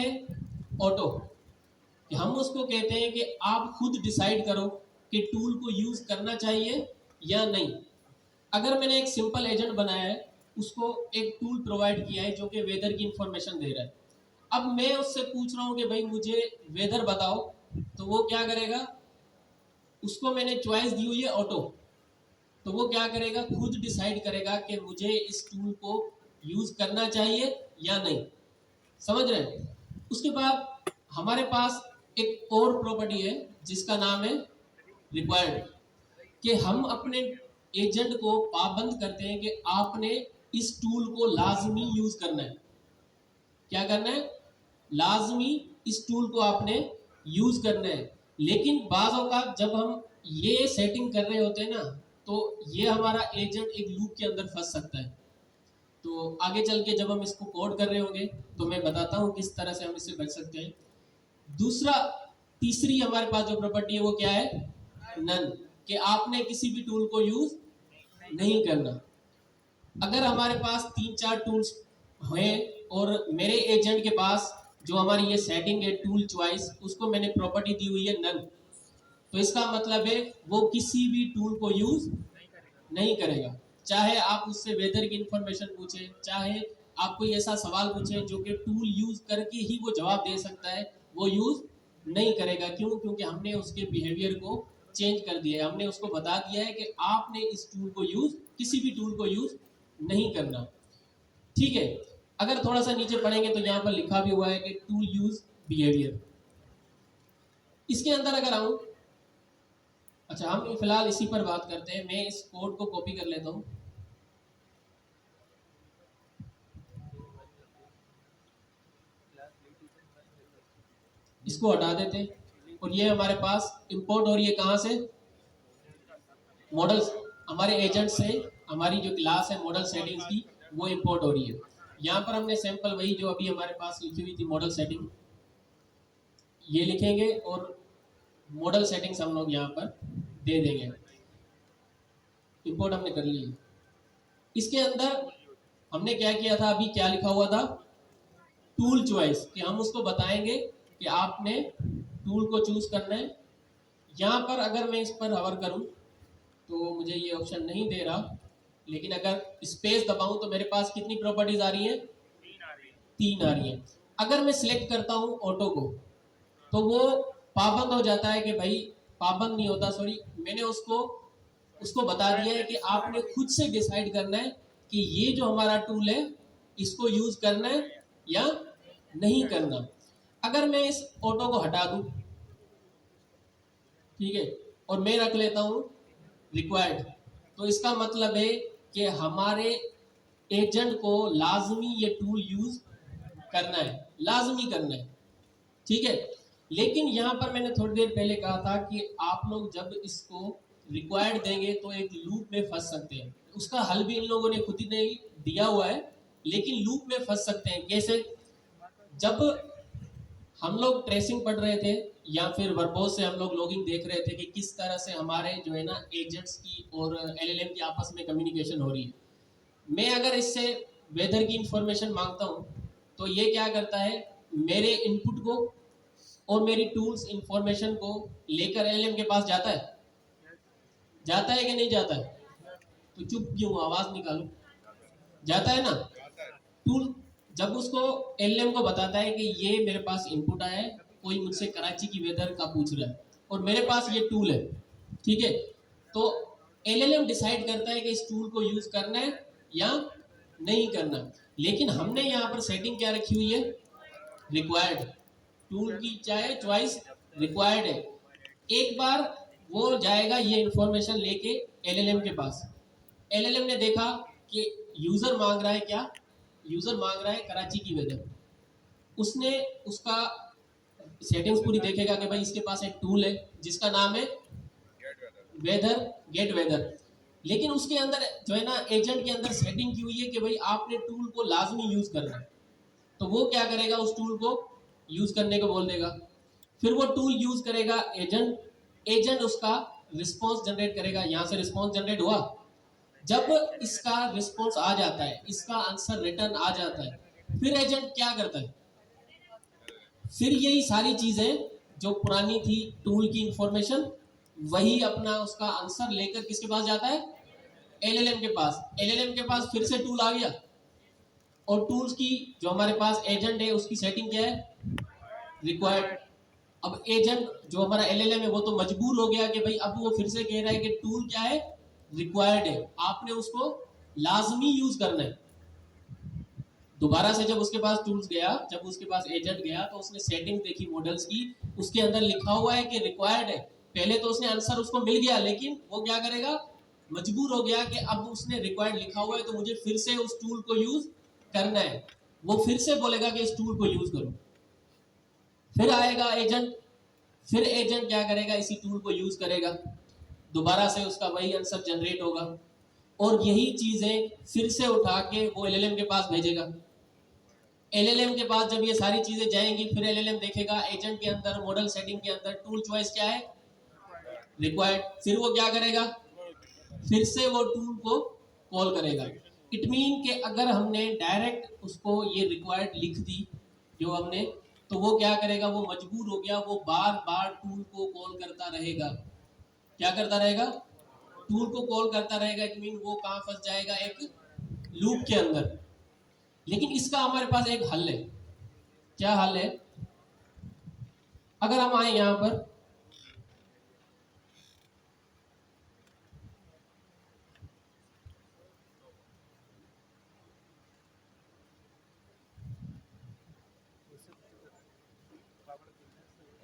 ऑटो, कि हम उसको कहते हैं कि आप खुद डिसाइड करो कि टूल को यूज करना चाहिए या नहीं। अगर मैंने एक सिंपल एजेंट बनाया है, उसको एक टूल प्रोवाइड किया है जो कि वेदर की इंफॉर्मेशन दे रहा है, अब मैं उससे पूछ रहा हूँ कि भाई मुझे वेदर बताओ, तो वो क्या करेगा, उसको मैंने चॉइस दी हुई है ऑटो, तो वो क्या करेगा, खुद डिसाइड करेगा कि मुझे इस टूल को यूज करना चाहिए या नहीं। समझ रहे हैं? उसके बाद हमारे पास एक और प्रॉपर्टी है जिसका नाम है रिक्वायर्ड, कि हम अपने एजेंट को पाबंद करते हैं कि आपने इस टूल को लाजमी यूज करना है। क्या करना है? लाजमी इस टूल को आपने यूज करना है। लेकिन बाज़ औक़ात जब हम ये सेटिंग कर रहे होते हैं ना, तो ये हमारा एजेंट एक लूप के अंदर फंस सकता है। तो आगे चल के जब हम इसको कोड कर रहे होंगे तो मैं बताता हूँ किस तरह से हम इससे बच सकते हैं। तीसरी हमारे पास जो प्रॉपर्टी है वो क्या है, नन, कि आपने किसी भी टूल को यूज नहीं करना। अगर हमारे पास 3-4 टूल्स हैं और मेरे एजेंट के पास जो हमारी ये सेटिंग है टूल चॉइस, उसको मैंने प्रॉपर्टी दी हुई है नन, तो इसका मतलब है वो किसी भी टूल को यूज नहीं करेगा। चाहे आप उससे वेदर की इंफॉर्मेशन पूछे, चाहे आप कोई ऐसा सवाल पूछे जो कि टूल यूज करके ही वो जवाब दे सकता है, वो यूज नहीं करेगा। क्यों? क्योंकि हमने उसके बिहेवियर को चेंज कर दिया है। हमने उसको बता दिया है कि आपने इस टूल को यूज, किसी भी टूल को यूज नहीं करना, ठीक है। अगर थोड़ा सा नीचे पढ़ेंगे तो यहाँ पर लिखा भी हुआ है कि टूल यूज बिहेवियर। इसके अंदर अगर आऊं, अच्छा हम फिलहाल इसी पर बात करते हैं। मैं इस कोड को कॉपी कर लेता हूं। इसको हटा देते हैं और ये हमारे पास इंपोर्ट हो रही है कहाँ से, मॉडल्स, हमारे एजेंट से हमारी जो क्लास है मॉडल सेटिंग्स की वो इंपोर्ट हो रही है। यहाँ पर हमने सैंपल वही जो अभी हमारे पास लिखी हुई थी मॉडल सेटिंग, ये लिखेंगे और मॉडल सेटिंग्स हम लोग यहाँ पर दे देंगे। इंपोर्ट हमने कर ली। इसके अंदर हमने क्या किया था, अभी क्या लिखा हुआ था, टूल चॉइस, कि हम उसको बताएंगे कि आपने टूल को चूज करना है। यहाँ पर अगर मैं इस पर हवर करूँ तो मुझे ये ऑप्शन नहीं दे रहा, लेकिन अगर स्पेस दबाऊं तो मेरे पास कितनी प्रॉपर्टीज आ रही हैं, 3 आ रही हैं। अगर मैं सिलेक्ट करता हूँ ऑटो को, तो वो पाबंद हो जाता है कि भाई, पाबंद नहीं होता, सॉरी, मैंने उसको बता दिया है कि आपने खुद से डिसाइड करना है कि ये जो हमारा टूल है इसको यूज करना है या नहीं करना। अगर मैं इस ऑटो को हटा दूं, ठीक है, और मैं रख लेता हूं रिक्वायर्ड, तो इसका मतलब है कि हमारे एजेंट को लाजमी ये टूल यूज करना है, लाजमी करना है। ठीक है। लेकिन यहाँ पर मैंने थोड़ी देर पहले कहा था कि आप लोग जब इसको रिक्वायर्ड देंगे तो एक लूप में फंस सकते हैं। उसका हल भी इन लोगों ने खुद ही नहीं दिया हुआ है, लेकिन लूप में फंस सकते हैं। कैसे? जब हम लोग ट्रेसिंग पढ़ रहे थे या फिर वर्बोस से हम लोग लॉगिंग देख रहे थे कि किस तरह से हमारे जो है ना एजेंट्स की और एलएलएम की आपस में कम्युनिकेशन हो रही है। मैं अगर इससे वेदर की इंफॉर्मेशन मांगता हूँ तो ये क्या करता है, मेरे इनपुट को और मेरी टूल्स इंफॉर्मेशन को लेकर एलएलएम के पास जाता है। जाता है कि नहीं जाता है? तो चुप क्यों, आवाज निकालो। जाता है ना। टूल जब उसको एलएलएम को बताता है कि ये मेरे पास इनपुट आया है, कोई मुझसे कराची की वेदर का पूछ रहा है और मेरे पास ये टूल है, ठीक है, तो एलएलएम डिसाइड करता है कि इस टूल को यूज करना है या नहीं करना। लेकिन हमने यहाँ पर सेटिंग क्या रखी हुई है? रिक्वायर्ड। टूल की चाहे चॉइस रिक्वायर्ड है। एक बार वो जाएगा ये इंफॉर्मेशन लेके एलएलएम के पास। एलएलएम ने देखा कि यूजर मांग रहा है क्या? यूजर मांग रहा है कराची की वेदर। उसने उसका सेटिंग्स पूरी देखेगा कि भाई इसके पास एक टूल है जिसका नाम है वेदर, गेट वेदर। लेकिन उसके अंदर जो है ना एजेंट के अंदर सेटिंग की हुई है कि भाई आपने टूल को लाजमी यूज करना है। तो वो क्या करेगा, उस टूल को यूज करने को बोल देगा। फिर वो टूल यूज करेगा एजेंट, एजेंट उसका रिस्पॉन्स जनरेट करेगा। यहाँ से रिस्पॉन्स जनरेट हुआ, जब इसका रिस्पॉन्स आ जाता है, इसका आंसर रिटर्न आ जाता है, फिर एजेंट क्या करता है? फिर यही सारी चीजें जो पुरानी थी टूल की इंफॉर्मेशन, वही अपना उसका आंसर लेकर किसके पास जाता है? एलएलएम के पास। एलएलएम के पास फिर से टूल आ गया और टूल्स की जो हमारे पास एजेंट है उसकी सेटिंग क्या है? रिक्वायर्ड। अब एजेंट जो हमारा एलएलएम है वो तो मजबूर हो गया कि भाई अब वो फिर से कह रहा है कि टूल क्या है? रिक्वायर्ड है, आपने उसको लाजमी यूज करना है। दोबारा से जब उसके पास टूल्स गया, जब उसके पास एजेंट गया तो उसने सेटिंग देखी मॉडल्स की, उसके अंदर लिखा हुआ है कि रिक्वायर्ड है। पहले तो उसने आंसर उसको मिल गया, लेकिन वो क्या करेगा, मजबूर हो गया कि अब उसने रिक्वायर्ड लिखा हुआ है तो मुझे फिर से उस टूल को यूज करना है। वो फिर से बोलेगा कि इस टूल को यूज करो। फिर आएगा एजेंट, फिर एजेंट क्या करेगा, इसी टूल को यूज करेगा, दोबारा से उसका वही आंसर जनरेट होगा और यही चीजें फिर से उठा के वो एलएलएम के पास भेजेगा। एलएलएम के पास जब ये सारी चीजें जाएंगी, फिर एलएलएम देखेगा एजेंट के अंदर, मॉडल सेटिंग के अंदर टूल चॉइस क्या है? रिक्वायर्ड। फिर वो क्या करेगा, फिर से वो टूल को कॉल करेगा। इट मीन कि अगर हमने डायरेक्ट उसको ये रिक्वायर्ड लिख दी जो हमने, तो वो क्या करेगा, वो मजबूर हो गया, वो बार बार टूल को कॉल करता रहेगा। क्या करता रहेगा? टूल को कॉल करता रहेगा। इट मीन वो कहाँ फंस जाएगा? एक लूप के अंदर। लेकिन इसका हमारे पास एक हल है। क्या हल है? अगर हम आए यहां पर,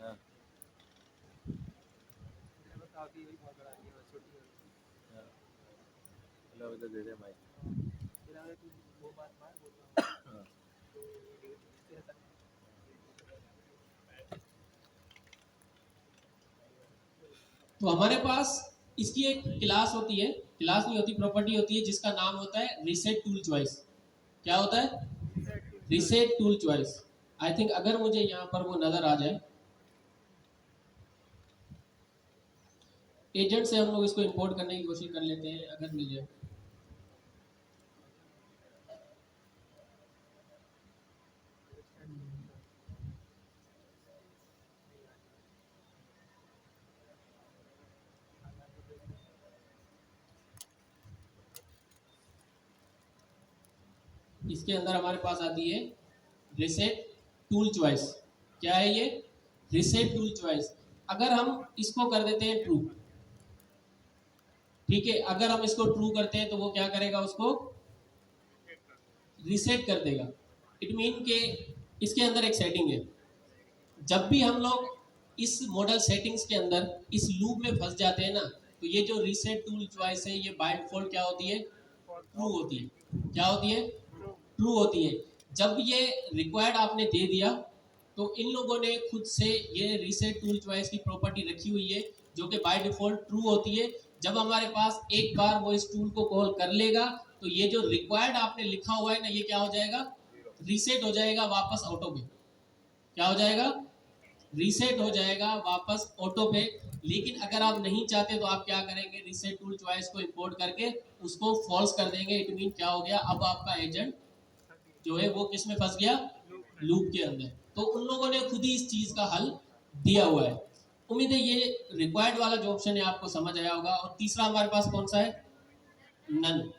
हाँ, काफी यही बहुत बड़ा है, छोटी है। हाँ। चलो अभी तो दे दे माइक। फिर अगर तू वो बात मान बोल रहा हूँ, हाँ, तो इससे हटा। तो हमारे पास इसकी एक क्लास होती है, क्लास नहीं होती, प्रॉपर्टी होती है जिसका नाम होता है रीसेट टूल चॉइस। क्या होता है? Reset tool choice. I think अगर मुझे यहाँ पर वो नजर आ जाए, एजेंट से हम लोग इसको इंपोर्ट करने की कोशिश कर लेते हैं, अगर मिल जाए। इसके अंदर हमारे पास आती है रीसेट टूल चॉइस। क्या है ये? Reset tool choice. अगर हम इसको कर देते हैं ट्रू, ठीक है, अगर हम इसको ट्रू करते हैं तो वो क्या करेगा, उसको रीसेट कर देगा। इट मीन के इसके अंदर एक सेटिंग है, जब भी हम लोग इस मॉडल सेटिंग्स के अंदर इस लूप में फंस जाते हैं ना, तो ये जो रीसेट टूल चॉइस है ये बाय डिफॉल्ट क्या होती है? ट्रू होती है। क्या होती है? ट्रू होती है। जब ये रिक्वायर्ड आपने दे दिया तो इन लोगों ने खुद से ये रीसेट टूल चॉइस की प्रॉपर्टी रखी हुई है जो कि बाय डिफॉल्ट ट्रू होती है। जब हमारे पास एक बार वो इस टूल को कॉल कर लेगा तो ये जो रिक्वायर्ड आपने लिखा हुआ है ना, ये क्या हो जाएगा, रीसेट हो जाएगा वापस ऑटो पे। क्या हो जाएगा, रीसेट हो जाएगा वापस ऑटो पे। लेकिन अगर आप नहीं चाहते तो आप क्या करेंगे, रीसेट टूल चॉइस को इंपोर्ट करके उसको फॉल्स कर देंगे। इट मीन क्या हो गया, अब आपका एजेंट जो है वो किस में फंस गया, लूप के अंदर। तो उन लोगों ने खुद ही इस चीज का हल दिया हुआ है। उम्मीद है ये रिक्वायर्ड वाला जो ऑप्शन है आपको समझ आया होगा। और तीसरा हमारे पास कौन सा है, नन।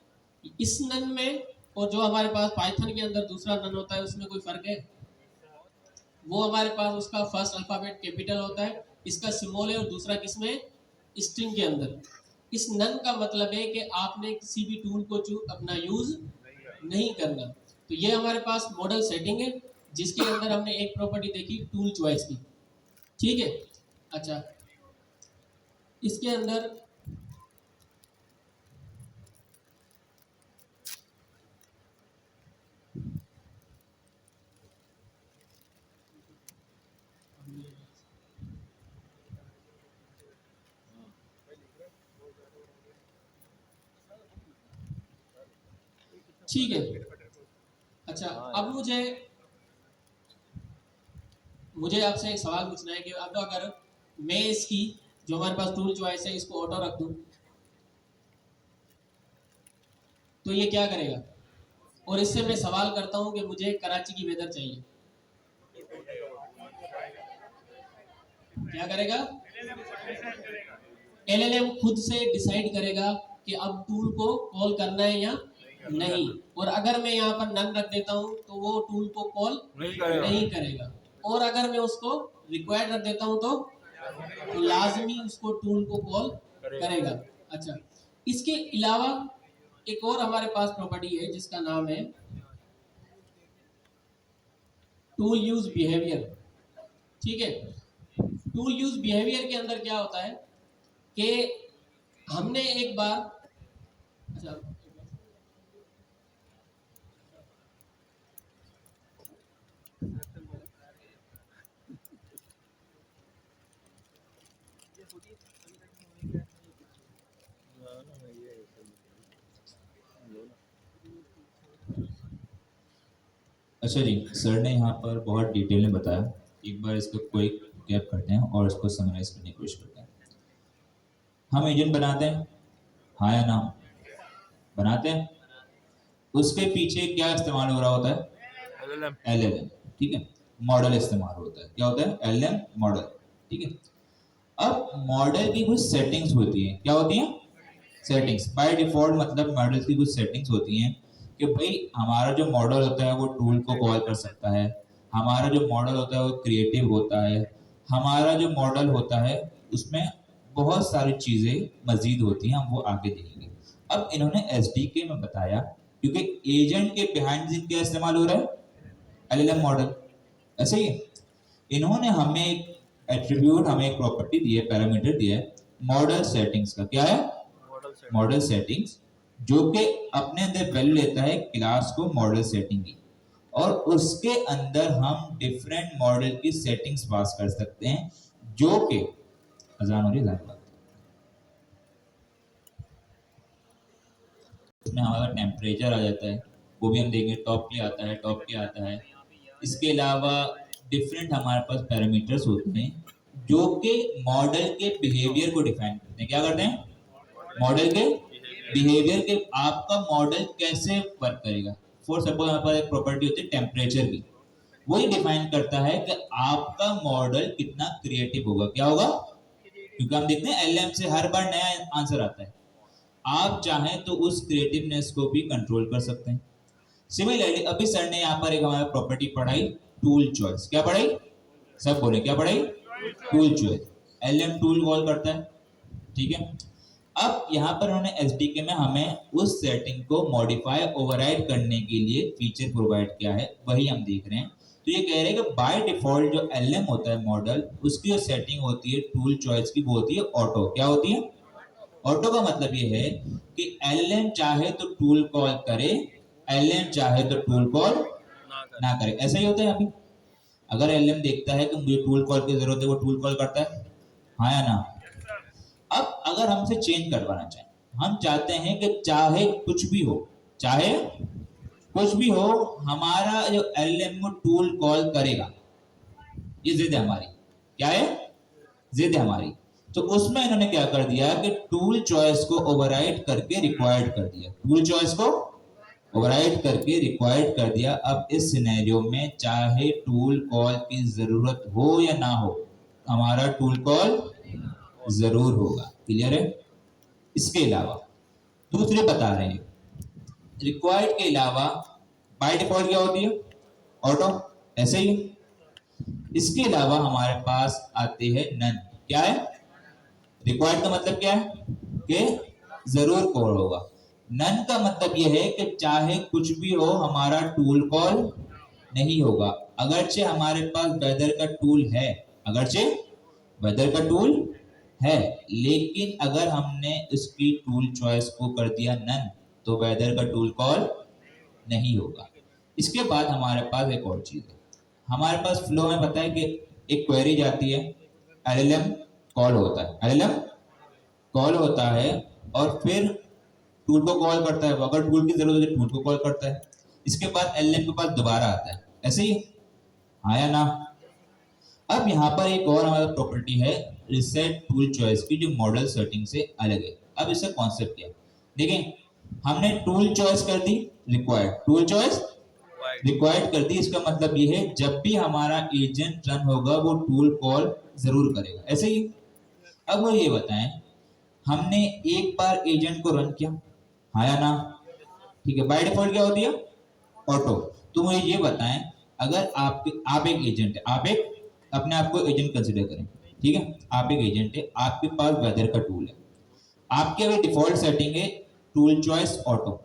इस नन में और जो हमारे पास पाइथन के अंदर दूसरा नन होता है उसमें कोई फर्क है? वो हमारे पास उसका फर्स्ट अल्फाबेट कैपिटल होता है, इसका सिंबल है, और दूसरा किसमें, स्ट्रिंग के अंदर। इस नन का मतलब है कि आपने किसी भी टूल को अपना यूज नहीं करना। तो ये हमारे पास मॉडल सेटिंग है जिसके अंदर हमने एक प्रॉपर्टी देखी टूल चॉइस की, ठीक है। अच्छा, इसके अंदर ठीक है। अच्छा, अब मुझे आपसे एक सवाल पूछना है कि अब अगर मैं इसकी जो हमारे पास टूल चॉइस है इसको ऑटो रख दूं तो ये क्या करेगा? और इससे मैं सवाल करता हूं कि मुझे कराची की वेदर चाहिए, क्या करेगा? एलएलएम खुद से डिसाइड करेगा कि अब टूल को कॉल करना है या नहीं। और अगर मैं यहाँ पर नन रख देता हूँ तो वो टूल को कॉल नहीं करेगा। और अगर मैं उसको रिक्वायर्ड रख देता हूँ तो लाजमी उसको टूल को कॉल करेगा। अच्छा, इसके अलावा एक और हमारे पास प्रॉपर्टी है जिसका नाम है टूल यूज बिहेवियर, ठीक है। टूल यूज बिहेवियर के अंदर क्या होता है कि हमने एक बार, अच्छा अच्छा जी, सर ने यहाँ पर बहुत डिटेल में बताया। एक बार इसको कोई कैप करते हैं और इसको समराइज करने की कोशिश करते हैं। हम एजेंट बनाते हैं, हाँ या ना? बनाते हैं। उसके पीछे क्या इस्तेमाल हो रहा होता है? एलएलएम, ठीक है। मॉडल इस्तेमाल होता है, क्या होता है? एलएलएम मॉडल, ठीक है। अब मॉडल की कुछ सेटिंग्स होती हैं, क्या होती हैं? सेटिंग्स। बाय डिफॉल्ट मतलब मॉडल की कुछ सेटिंग्स होती हैं कि भाई हमारा जो मॉडल होता है वो टूल को कॉल कर सकता है, हमारा जो मॉडल होता है वो क्रिएटिव होता है, हमारा जो मॉडल होता है उसमें बहुत सारी चीजें मजीद होती हैं, हम वो आगे देखेंगे। अब इन्होंने एसडीके में बताया क्योंकि एजेंट के बिहाइंड द क्या इस्तेमाल हो रहा है? एलएलएम मॉडल, ऐसे ही इन्होंने हमें एक एट्रीब्यूट, हमें एक प्रॉपर्टी दी है, पैरामीटर दिया है मॉडल सेटिंग्स का। क्या है? मॉडल सेटिंग्स, जो कि अपने अंदर वैल्यू लेता है क्लास को मॉडल सेटिंग की, और उसके अंदर हम डिफरेंट मॉडल की सेटिंग्स पास कर सकते हैं, जो कि अजान हो रही है, उसमें हमारा टेम्परेचर आ जाता है, वो भी हम देखेंगे, टॉप पे आता है, टॉप पे आता है। इसके अलावा डिफरेंट हमारे पास पैरामीटर्स होते हैं जो कि मॉडल के बिहेवियर को डिफाइन करते हैं। क्या करते हैं? मॉडल के बिहेवियर के, आपका मॉडल कैसे वर्क करेगा। फॉर सपोज हमारे पास एक प्रॉपर्टी होती है टेम्परेचर की, वही डिफाइन करता है कि आपका मॉडल कितना क्रिएटिव होगा। क्या होगा? क्योंकि हम देखते हैं एलएम से हर बार नया आंसर आता है, आप चाहें तो उस क्रिएटिवनेस को भी कंट्रोल कर सकते हैं। सिमिलरली अभी सर ने यहाँ पर एक हमारा प्रॉपर्टी पढ़ाई टूल चॉइस। क्या पढ़ाई? सब बोले क्या पढ़ाई? Tool choice. LM tool call करता है, ठीक है। अब यहाँ पर उन्होंने एसडीके में हमें उस सेटिंग को मॉडिफाई ओवरराइड करने के लिए फीचर प्रोवाइड किया है, वही हम देख रहे हैं। तो ये कह रहे हैं कि बाय डिफॉल्ट जो एलएम होता है मॉडल, उसकी जो सेटिंग होती है टूल चॉइस की, वो होती है ऑटो। क्या होती है? ऑटो का मतलब ये है कि एलएम चाहे तो टूल कॉल करे, एलएम चाहे तो टूल कॉल ना करे। ऐसा ही होता है अभी। अगर एलएम देखता है कि मुझे टूल कॉल की जरूरत है, वो टूल कॉल करता है, हाँ या ना। अब अगर हमसे चेंज करवाना चाहें, हम चाहते हैं कि चाहे कुछ भी हो, चाहे कुछ भी हो, हमारा जो एलएम टूल कॉल करेगा, ये जिद है हमारी। क्या है? जिद है हमारी। तो उसमें इन्होंने क्या कर दिया कि टूल चॉइस को ओवरराइड करके रिक्वायर्ड कर दिया, टूल चॉइस को ओवरराइड करके रिक्वायर्ड कर दिया। अब इस सिनेरियो में चाहे टूल कॉल की जरूरत हो या ना हो, हमारा टूल कॉल जरूर होगा। क्लियर है? इसके अलावा दूसरे बता रहे हैं, रिक्वायर्ड के अलावा बाय डिफॉल्ट क्या होती है? ऑटो, ऐसे ही। इसके अलावा हमारे पास आते हैं नन। क्या है? रिक्वायर्ड का मतलब क्या है कि जरूर कॉल होगा। नन का मतलब यह है कि चाहे कुछ भी हो, हमारा टूल कॉल नहीं होगा। अगरचे हमारे पास वेदर का टूल है, अगरचे वेदर का टूल है, लेकिन अगर हमने उसकी टूल चॉइस को कर दिया नन, तो वेदर का टूल कॉल नहीं होगा। इसके बाद हमारे पास एक और चीज है, हमारे पास फ्लो में पता है कि एक क्वेरी जाती है, एलएलएम कॉल होता है, एलएलएम कॉल होता है और फिर टूल को कॉल करता है। अगर टूल की जरूरत है तो टूल को कॉल करता है। इसके बाद एलएलएम के पास दोबारा आता है, ऐसे ही, हाँ या ना। अब यहाँ पर एक और हमारा प्रॉपर्टी है रिसेट टूल चॉइस की, जो मॉडल सेटिंग से अलग है। अब इसका कॉन्सेप्ट क्या है देखें, हमने टूल चॉइस कर the required, tool choice required कर दी। इसका मतलब ये है जब भी हमारा एजेंट रन होगा वो टूल कॉल जरूर करेगा, ऐसे ही। अब वो ये बताएं, हमने एक बार एजेंट को रन किया, हाँ या ना, ठीक है, बाय डिफॉल्ट क्या होती है? ऑटो। तो मुझे ये बताएं, अगर आप एक एजेंट है, आप एक अपने आप को एजेंट कंसिडर करें, ठीक है, आप एक एजेंट है, आपके पास वेदर का टूल है, आपके अभी डिफॉल्ट सेटिंग है टूल चॉइस ऑटो।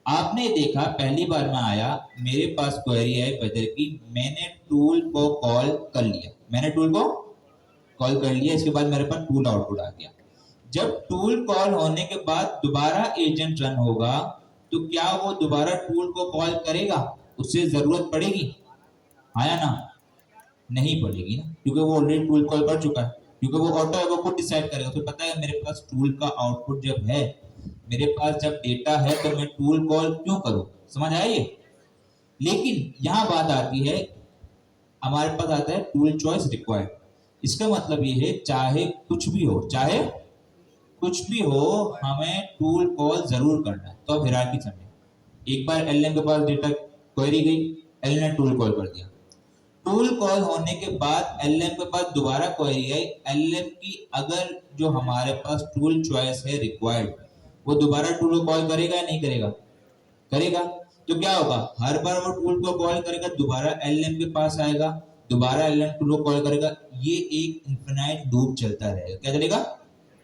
आपने देखा पहली बार मैं आया, मेरे पास क्वेरी है वेदर की, मैंने टूल को कॉल कर लिया, मैंने टूल को कॉल कर लिया, इसके बाद मेरे पास टूल आउटपुट आ गया। जब टूल कॉल होने के बाद दोबारा एजेंट रन होगा, तो क्या वो दोबारा टूल को कॉल करेगा? उससे जरूरत पड़ेगी, हाँ या ना? नहीं पड़ेगी ना, क्योंकि वो ऑलरेडी टूल कॉल कर चुका है, क्योंकि वो ऑटो है, वो खुद डिसाइड करेगा। तो पता है मेरे पास टूल का आउटपुट जब है, मेरे पास जब डेटा है, तो मैं टूल कॉल क्यों करूं? समझ आया ये? लेकिन यहां बात आती है, हमारे पास आता है टूल चॉइस रिक्वायर्ड। इसका मतलब ये है चाहे कुछ भी हो, चाहे कुछ भी हो, हमें टूल कॉल जरूर करना है। तो अब हिरार्की समझे, एक बार एलएम के पास डेटा क्वेरी गई, एलएम ने टूल कॉल कर दिया, टूल कॉल होने के बाद एलएम के पास दोबारा क्वेरी आई, एलएम की अगर जो हमारे पास टूल चॉइस है रिक्वायर्ड, वो दोबारा टूल को कॉल करेगा या नहीं करेगा? करेगा। तो क्या होगा, हर बार वो टूल को कॉल करेगा, दोबारा एलएम के पास आएगा, दोबारा एलएम टूल को कॉल करेगा, ये एक इन्फिनाइट लूप चलता रहेगा। क्या चलेगा?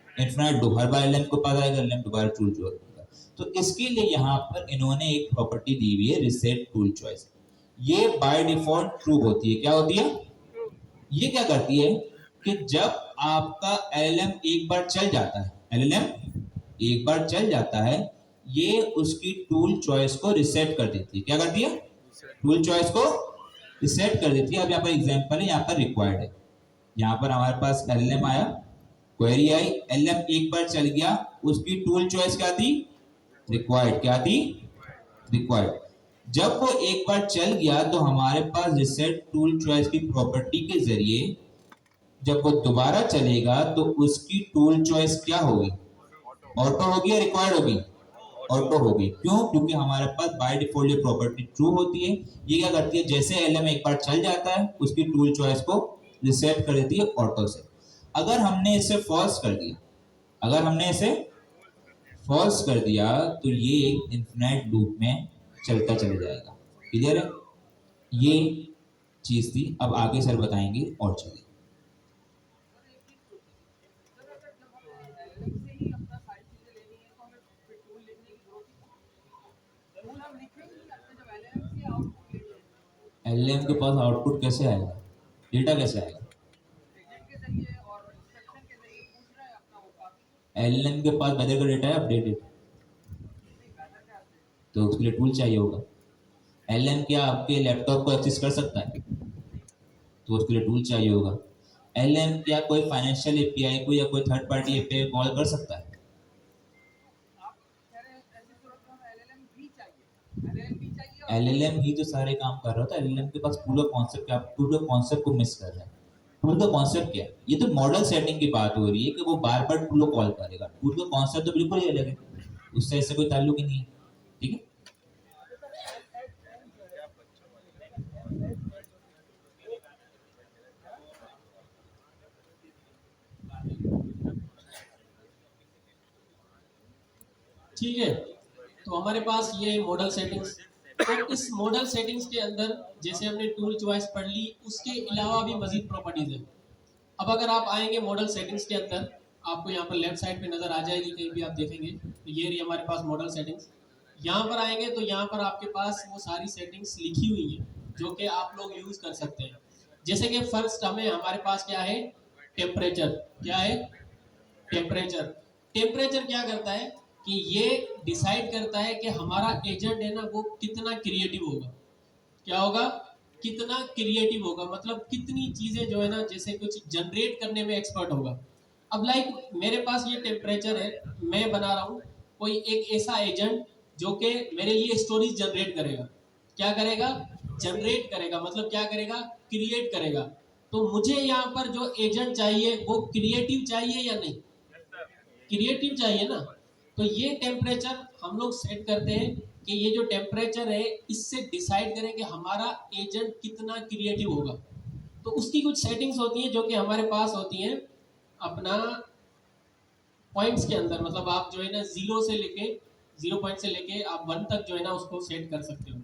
इन्फिनाइट लूप, हर बार एलएम के पास आएगा, एलएम दोबारा टूल कॉल करेगा। तो इसके लिए यहाँ पर इन्होंने एक प्रॉपर्टी दी हुई है रिसेट टूल चॉइस। ये बाय डिफॉल्ट ट्रू होती है। क्या होती है? ये क्या करती है कि जब आपका एलएलएम एक बार चल जाता है, एलएलएम एक बार चल जाता है, ये उसकी टूल चॉइस को रिसेट कर देती है। क्या करती है? टूल चॉइस को रिसेट कर देती है। अब यहाँ पर एग्जांपल है, यहाँ पर रिक्वायर्ड है, यहाँ पर हमारे पास एलएलएम आया, क्वेरी आई, एलएलएम एक बार चल गया, उसकी टूल चॉइस क्या थी? रिक्वायर्ड। क्या थी? रिक्वायर्ड। जब वो एक बार चल गया, तो हमारे पास रिसेट टूल चॉइस की प्रॉपर्टी के जरिए जब वो दोबारा चलेगा, तो उसकी टूल चॉइस क्या होगी? ऑटो होगी या रिक्वायर्ड होगी? ऑटो होगी। क्यों? क्योंकि हमारे पास बाय डिफॉल्ट ये प्रॉपर्टी ट्रू होती है। ये क्या करती है, जैसे एलएम एक बार चल जाता है, उसकी टूल चॉइस को रिसेट कर देती है ऑटो से। अगर हमने इसे फॉल्स कर दिया, अगर हमने इसे फॉल्स कर दिया, तो ये एक इन्फिनाइट लूप में चलता चला जाएगा। क्लियर है? ये चीज थी। अब आगे सर बताएंगे और चीजें। एलएम के पास आउटपुट कैसे आएगा? डेटा कैसे आएगा? एलएम के पास वेदर का डेटा है अपडेटेड, तो उसके लिए टूल चाहिए होगा। एलएम क्या आपके लैपटॉप को एक्सेस कर सकता है? तो उसके लिए टूल चाहिए होगा। LLM क्या कोई फाइनेंशियल एपीआई को या कोई थर्ड पार्टी एपीआई कॉल कर सकता है? आप कह रहे हैं ऐसी सूरत में एलएलएम भी चाहिए, एलएलएम भी चाहिए और LLM ही तो सारे काम कर रहा था। LLM के पास टूल का कॉन्सेप्ट, आप टूल का कॉन्सेप्ट को मिस कर रहे हैं। टूल का कॉन्सेप्ट क्या है? ये तो मॉडल सेटिंग की बात हो रही है कि वो बार बार टूल को कॉल करेगा। टूल का कॉन्सेप्ट तो बिल्कुल ही अलग है, उससे ऐसे कोई ताल्लुक ही नहीं है। ठीक है, ठीक है। तो हमारे पास ये मॉडल सेटिंग्स, तो इस मॉडल सेटिंग्स के अंदर जैसे हमने टूल चॉइस पढ़ ली, उसके अलावा भी मजीद प्रॉपर्टीज है। अब अगर आप आएंगे मॉडल सेटिंग्स के अंदर, आपको यहाँ पर लेफ्ट साइड पे नजर आ जाएगी, कहीं भी आप देखेंगे तो ये रही हमारे पास मॉडल सेटिंग्स। यहाँ पर आएंगे तो यहाँ पर आपके पास वो सारी सेटिंग्स लिखी हुई हैं जो कि आप लोग यूज कर सकते हैं। जैसे कि फर्स्ट हमें हमारे पास क्या है, टेम्परेचर। क्या है? टेम्परेचर। टेम्परेचर क्या करता है कि ये डिसाइड करता है कि हमारा एजेंट है ना वो कितना क्रिएटिव होगा। क्या होगा? कितना क्रिएटिव होगा, मतलब कितनी चीजें जो है ना जैसे कुछ जनरेट करने में एक्सपर्ट होगा। अब लाइक मेरे पास ये टेम्परेचर है, मैं बना रहा हूँ कोई एक ऐसा एजेंट जो कि मेरे लिए स्टोरीज जनरेट करेगा। क्या करेगा? जनरेट करेगा, मतलब क्या करेगा? क्रिएट करेगा। तो मुझे यहाँ पर जो एजेंट चाहिए वो क्रिएटिव चाहिए या नहीं? क्रिएटिव चाहिए ना। तो ये टेम्परेचर हम लोग सेट करते हैं कि ये जो टेम्परेचर है इससे डिसाइड करें कि हमारा एजेंट कितना क्रिएटिव होगा। तो उसकी कुछ सेटिंग्स होती हैं जो कि हमारे पास होती हैं अपना पॉइंट्स के अंदर, मतलब आप जो है ना जीरो से लेके 0 पॉइंट से लेके आप 1 तक जो है ना उसको सेट कर सकते हो।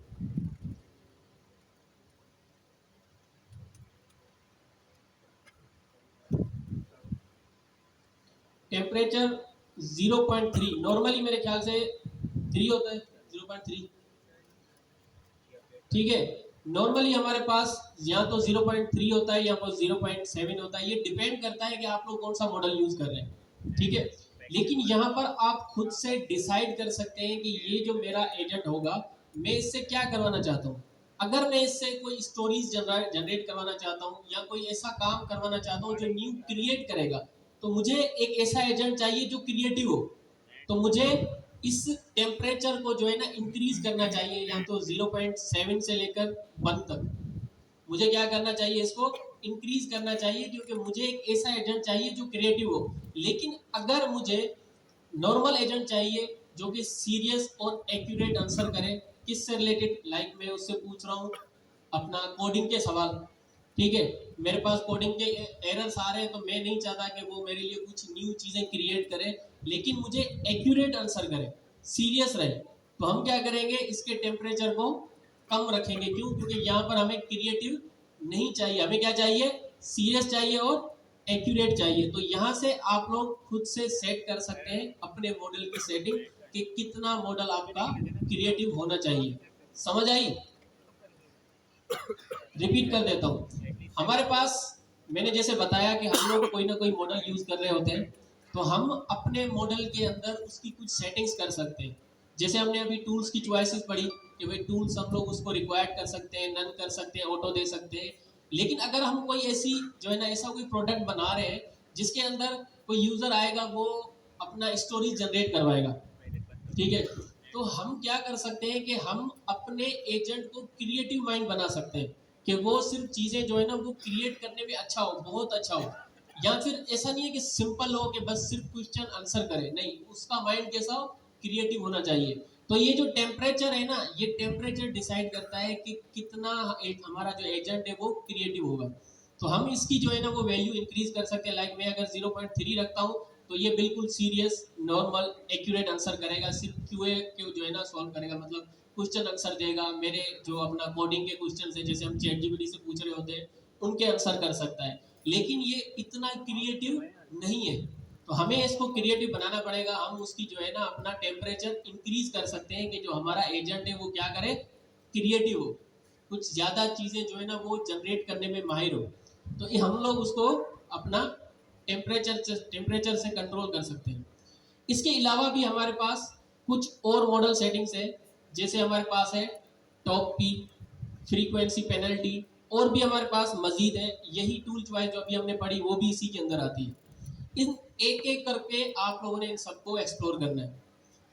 टेम्परेचर 0.3 नॉर्मली मेरे ख्याल से 3 होता है, 0.3। ठीक है, नॉर्मली हमारे पास या तो 0.3 होता है या फिर 0.7 होता है, ये डिपेंड करता है कि आप लोग कौन सा मॉडल यूज कर रहे हैं। ठीक है, लेकिन यहाँ पर आप खुद से डिसाइड कर सकते हैं कि ये जो मेरा एजेंट होगा मैं इससे क्या करवाना चाहता हूँ। अगर मैं इससे कोई स्टोरीज जनरेट करवाना चाहता हूँ या कोई ऐसा काम करवाना चाहता हूँ जो न्यू क्रिएट करेगा, तो मुझे एक ऐसा एजेंट चाहिए जो क्रिएटिव हो। तो मुझे इस टेम्परेचर को जो है ना इंक्रीज करना चाहिए, या तो 0.7 से लेकर 1 तक मुझे क्या करना चाहिए, इसको इंक्रीज करना चाहिए, क्योंकि मुझे एक ऐसा एजेंट चाहिए जो क्रिएटिव हो। लेकिन अगर मुझे नॉर्मल एजेंट चाहिए जो कि सीरियस और एक्यूरेट आंसर करे, किससे रिलेटेड, लाइक मैं उससे पूछ रहा हूँ अपना कोडिंग के सवाल। ठीक है, मेरे पास कोडिंग के एरर्स आ रहे हैं तो मैं नहीं चाहता कि वो मेरे लिए कुछ न्यू चीज़ें क्रिएट करे, लेकिन मुझे एक्यूरेट आंसर करे, सीरियस रहे। तो हम क्या करेंगे, इसके टेम्परेचर को कम रखेंगे। क्यों? क्योंकि यहाँ पर हमें क्रिएटिव नहीं चाहिए, हमें क्या चाहिए, सीरियस चाहिए और एक्यूरेट चाहिए। तो यहाँ से आप लोग खुद से सेट कर सकते हैं अपने मॉडल की सेटिंग कि कितना मॉडल आपका क्रिएटिव होना चाहिए। समझ आई? रिपीट कर देता हूँ। हमारे पास मैंने जैसे बताया कि हम लोग कोई ना कोई मॉडल यूज कर रहे होते हैं, तो हम अपने मॉडल के अंदर उसकी कुछ सेटिंग्स कर सकते हैं। जैसे हमने अभी टूल्स की चॉइसेस पढ़ी कि भाई टूल्स हम लोग उसको रिक्वायर्ड कर सकते हैं, नन कर सकते हैं, ऑटो दे सकते हैं। लेकिन अगर हम कोई ऐसी जो है ना ऐसा कोई प्रोडक्ट बना रहे हैं जिसके अंदर कोई यूजर आएगा वो अपना स्टोरीज जनरेट करवाएगा, ठीक है, तो हम क्या कर सकते हैं कि हम अपने एजेंट को क्रिएटिव माइंड बना सकते हैं कि वो सिर्फ चीजें जो है ना वो क्रिएट करने में अच्छा हो, बहुत अच्छा हो। या फिर ऐसा नहीं है कि सिंपल हो कि बस सिर्फ क्वेश्चन आंसर करे, नहीं, उसका माइंड कैसा हो, क्रिएटिव होना चाहिए। तो ये जो टेम्परेचर है ना, ये टेम्परेचर डिसाइड करता है कि कितना हमारा जो एजेंट है वो क्रिएटिव होगा। तो हम इसकी जो है ना वो वैल्यू इंक्रीज कर सकते हैं। लाइक मैं अगर 0.3 रखता हूँ तो ये बिल्कुल सीरियस, नॉर्मल, एक्यूरेट आंसर करेगा, सिर्फ क्यूए के जो है ना सॉल्व करेगा, मतलब क्वेश्चन आंसर देगा। मेरे जो अपना कोडिंग के क्वेश्चन है जैसे हम चैट जीपीटी से पूछ रहे होते हैं उनके आंसर कर सकता है। लेकिन ये इतना क्रिएटिव नहीं है, तो हमें इसको क्रिएटिव बनाना पड़ेगा। हम उसकी जो है ना अपना टेम्परेचर इंक्रीज कर सकते हैं कि जो हमारा एजेंट है वो क्या करे, क्रिएटिव हो, कुछ ज़्यादा चीज़ें जो है ना वो जनरेट करने में माहिर हो। तो ये हम लोग उसको अपना टेम्परेचर से कंट्रोल कर सकते हैं। इसके अलावा भी हमारे पास कुछ और मॉडल सेटिंग्स है। जैसे हमारे पास है टॉप पी, फ्रीक्वेंसी पेनल्टी और भी हमारे पास मजीद है, यही टूल चॉइस जो अभी हमने पढ़ी वो भी इसी के अंदर आती है। इन एक एक करके आप लोगों ने इन सबको एक्सप्लोर करना है,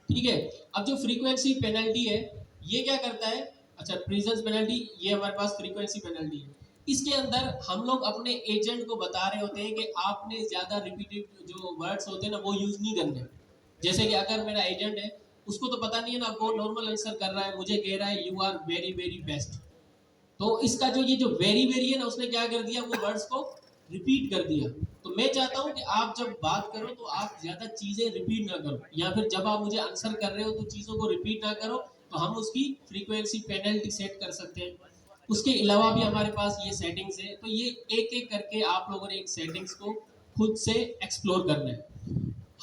ठीक है। अब जो फ्रीक्वेंसी पेनल्टी है ये क्या करता है, अच्छा प्रीजेंस पेनल्टी, ये हमारे पास फ्रीक्वेंसी पेनल्टी है। इसके अंदर हम लोग अपने एजेंट को बता रहे होते हैं कि आपने ज़्यादा रिपीटेड जो वर्ड्स होते हैं ना वो यूज़ नहीं करने। जैसे कि अगर मेरा एजेंट है, उसको तो पता नहीं है ना, वो नॉर्मल आंसर कर रहा है, मुझे कह रहा है you are very very best, तो इसका जो ये जो वेरी वेरी है ना, उसने क्या कर दिया, वो वर्ड्स को रिपीट कर दिया। तो मैं चाहता हूं कि आप जब बात करो तो आप ज्यादा चीजें रिपीट ना करो, या फिर जब आप मुझे आंसर कर रहे हो तो चीजों को रिपीट ना करो, तो हम उसकी फ्रीक्वेंसी पेनल्टी सेट कर सकते हैं। उसके अलावा भी हमारे पास ये सेटिंग्स है, तो ये एक एक करके आप लोगों ने इन सेटिंग्स को खुद से एक्सप्लोर करना है।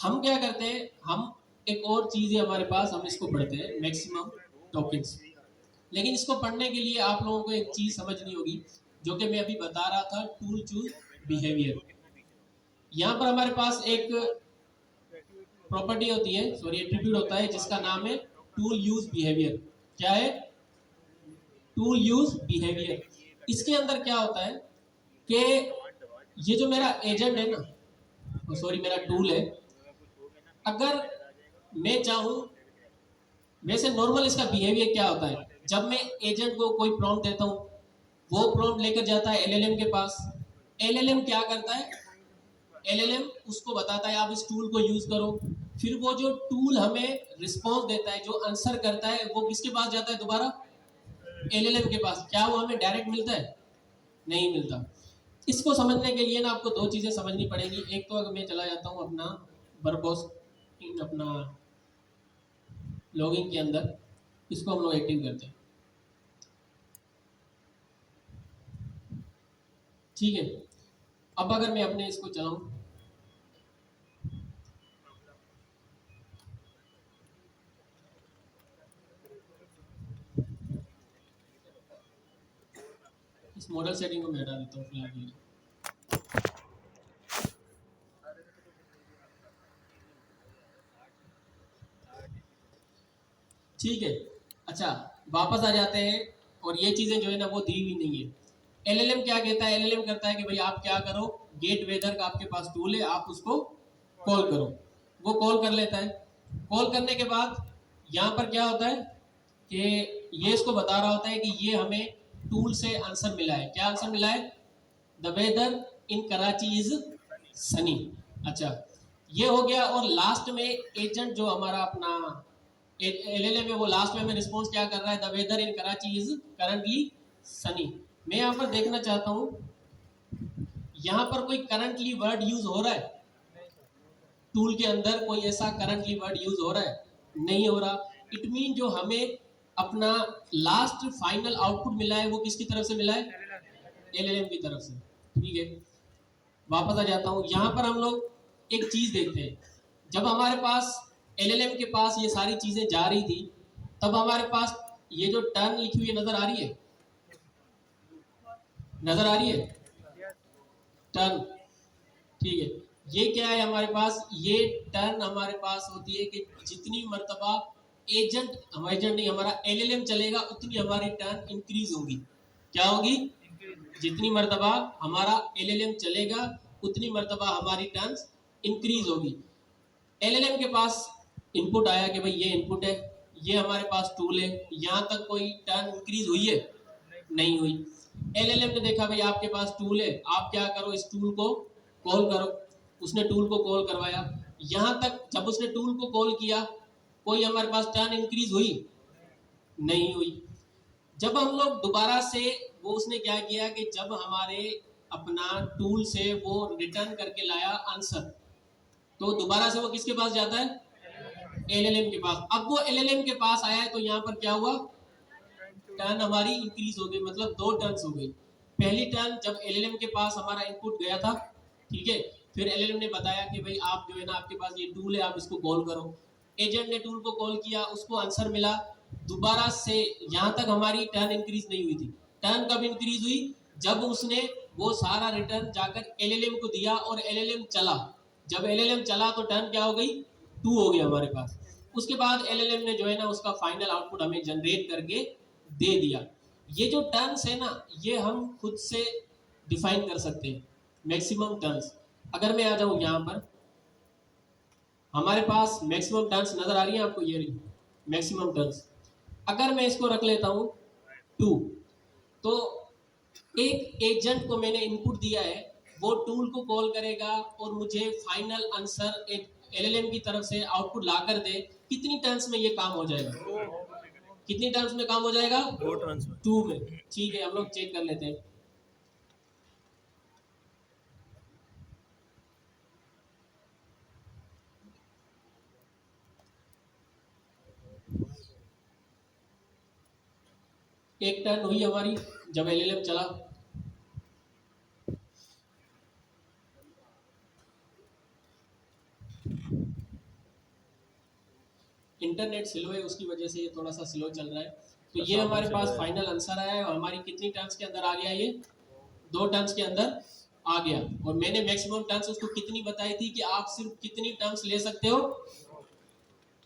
हम क्या करते हैं, हम एक और चीज है हमारे पास, हम इसको पढ़ते हैं मैक्सिमम टोकन्स। लेकिन इसको पढ़ने के लिए आप लोगों को एक चीज समझनी होगी, जो कि मैं अभी बता रहा था, टूल चूज बिहेवियर। यहाँ पर हमारे पास एक प्रॉपर्टी होती है, सॉरी एट्रीब्यूट होता है, जिसका नाम है टूल यूज बिहेवियर। क्या है? Tool use behaviour. इसके अंदर क्या होता है कि ये जो मेरा एजेंट है ना, सॉरी मेरा टूल है, अगर मैं चाहूं, वैसे नॉर्मल इसका बिहेवियर क्या होता है, जब मैं एजेंट को कोई प्रॉम्प्ट देता हूं, वो प्रॉम्प्ट लेकर जाता है एलएलएम के पास। एलएलएम क्या करता है, एलएलएम उसको बताता है आप इस टूल को यूज करो, फिर वो जो टूल हमें रिस्पॉन्स देता है, जो आंसर करता है, वो किसके पास जाता है दोबारा, एलएलएम के पास। क्या वो हमें डायरेक्ट मिलता है? नहीं मिलता। इसको समझने के लिए ना आपको दो चीजें समझनी पड़ेगी। एक तो अगर मैं चला जाता हूँ अपना वर्बॉस इन अपना लॉगिन के अंदर, इसको हम लोग एक्टिव करते हैं, ठीक है। अब अगर मैं अपने इसको चलाऊं, इस मॉडल सेटिंग को मैं हटा देता हूँ फिलहाल के लिए। ठीक है, अच्छा वापस आ जाते हैं, और ये चीजें जो है ना वो दी हुई नहीं है। एलएलएम क्या कहता है, एलएलएम करता है कि भाई आप क्या करो, गेट वेदर का आपके पास टूल है, आप उसको कॉल करो। वो कॉल कर लेता है। कॉल करने के बाद यहाँ पर क्या होता है कि ये इसको बता रहा होता है कि ये हमें टूल से आंसर मिला है। क्या आंसर मिला है? The weather in Karachi is sunny. अच्छा, ये हो गया। और लास्ट में एजेंट जो हमारा अपना एलएलएम में, वो लास्ट में हमें रिस्पॉन्स क्या कर रहा है, the weather in Karachi is currently sunny. मैं यहाँ पर देखना चाहता हूँ, यहाँ पर कोई करंटली वर्ड यूज हो रहा है टूल के अंदर? कोई ऐसा करंटली वर्ड यूज हो रहा है? नहीं हो रहा। इट मीन जो हमें अपना लास्ट फाइनल आउटपुट मिला है वो किसकी तरफ से मिला है? एलएलएम की तरफ से, ठीक है। वापस आ जाता हूँ, यहाँ पर हम लोग एक चीज देखते हैं। जब हमारे पास एलएलएम के पास ये सारी चीजें जा रही थी, तब हमारे पास ये जो टर्न लिखी हुई नजर आ रही है, नजर आ रही है टर्न, ठीक है। ये क्या है हमारे पास? ये टर्न हमारे पास होती है कि जितनी मर्तबा एजेंट नहीं, हमारा एलएलएम चलेगा, उतनी हमारी टर्न इंक्रीज होगी। क्या होगी? जितनी मर्तबा हमारा एलएलएम चलेगा, उतनी मर्तबा हमारी टर्न इंक्रीज होगी। एलएलएम के पास इनपुट आया कि भाई ये इनपुट है, ये हमारे पास टूल है, यहाँ तक कोई टर्न इंक्रीज हुई है? नहीं हुई। एलएलएम ने देखा भाई आपके पास टूल है, आप क्या करो, इस टूल को कॉल करो। उसने टूल को कॉल करवाया। यहाँ तक जब उसने टूल को कॉल किया, कोई हमारे पास टर्न इंक्रीज हुई? नहीं हुई। जब हम लोग दोबारा से, वो उसने क्या किया कि जब हमारे अपना टूल से वो रिटर्न करके लाया आंसर, तो दोबारा से वो किसके पास जाता है? एलएलएम के पास। अब वो एलएलएम के पास आया है, तो यहाँ पर क्या हुआ, टर्न हमारी इंक्रीज हो गई, मतलब 2 टर्न्स हो गई। पहली टर्न जब एलएलएम के पास हमारा इनपुट गया था, ठीक है, फिर एलएलएम ने बताया कि भाई आप जो है ना, आपके पास ये टूल है, आप इसको कॉल करो। एजेंट ने टूल को कॉल किया, उसको आंसर मिला। दोबारा से यहाँ तक हमारी टर्न इंक्रीज नहीं हुई थी। टर्न कब इंक्रीज हुई? जब उसने वो सारा रिटर्न जाकर एलएलएम को दिया और एलएलएम चला। जब एलएलएम चला तो टर्न क्या हो गई? 2 हो गई हमारे पास। उसके बाद एलएलएम ने जो है ना उसका फाइनल आउटपुट हमें जनरेट करके दे दिया। ये जो टर्न्स है ना, ये हम खुद से डिफाइन कर सकते हैं, मैक्सिमम टर्न्स। अगर मैं आ जाऊं यहाँ पर, हमारे पास मैक्सिमम टर्न्स नजर आ रही है आपको, ये रही मैक्सिमम टर्न्स। अगर मैं इसको रख लेता हूँ 2, तो एक एजेंट को मैंने इनपुट दिया है, वो टूल को कॉल करेगा और मुझे फाइनल आंसर एक एलएलएम की तरफ से आउटपुट ला कर दे। कितनी टर्न्स में ये काम हो जाएगा? कितनी टर्न्स में काम हो जाएगा? 2 में। ठीक है, हम लोग चेक कर लेते हैं। एक टर्न हुई हमारी जब एलएलएम चला। इंटरनेट स्लो है, उसकी वजह से ये थोड़ा सा स्लो चल रहा है। तो ये हमारे पास फाइनल आंसर आया है, और हमारी कितनी टर्न्स के अंदर आ गया? ये 2 टर्न्स के अंदर आ गया। और मैंने मैक्सिमम टर्न्स उसको कितनी बताई थी कि आप सिर्फ कितनी टर्न्स ले सकते हो?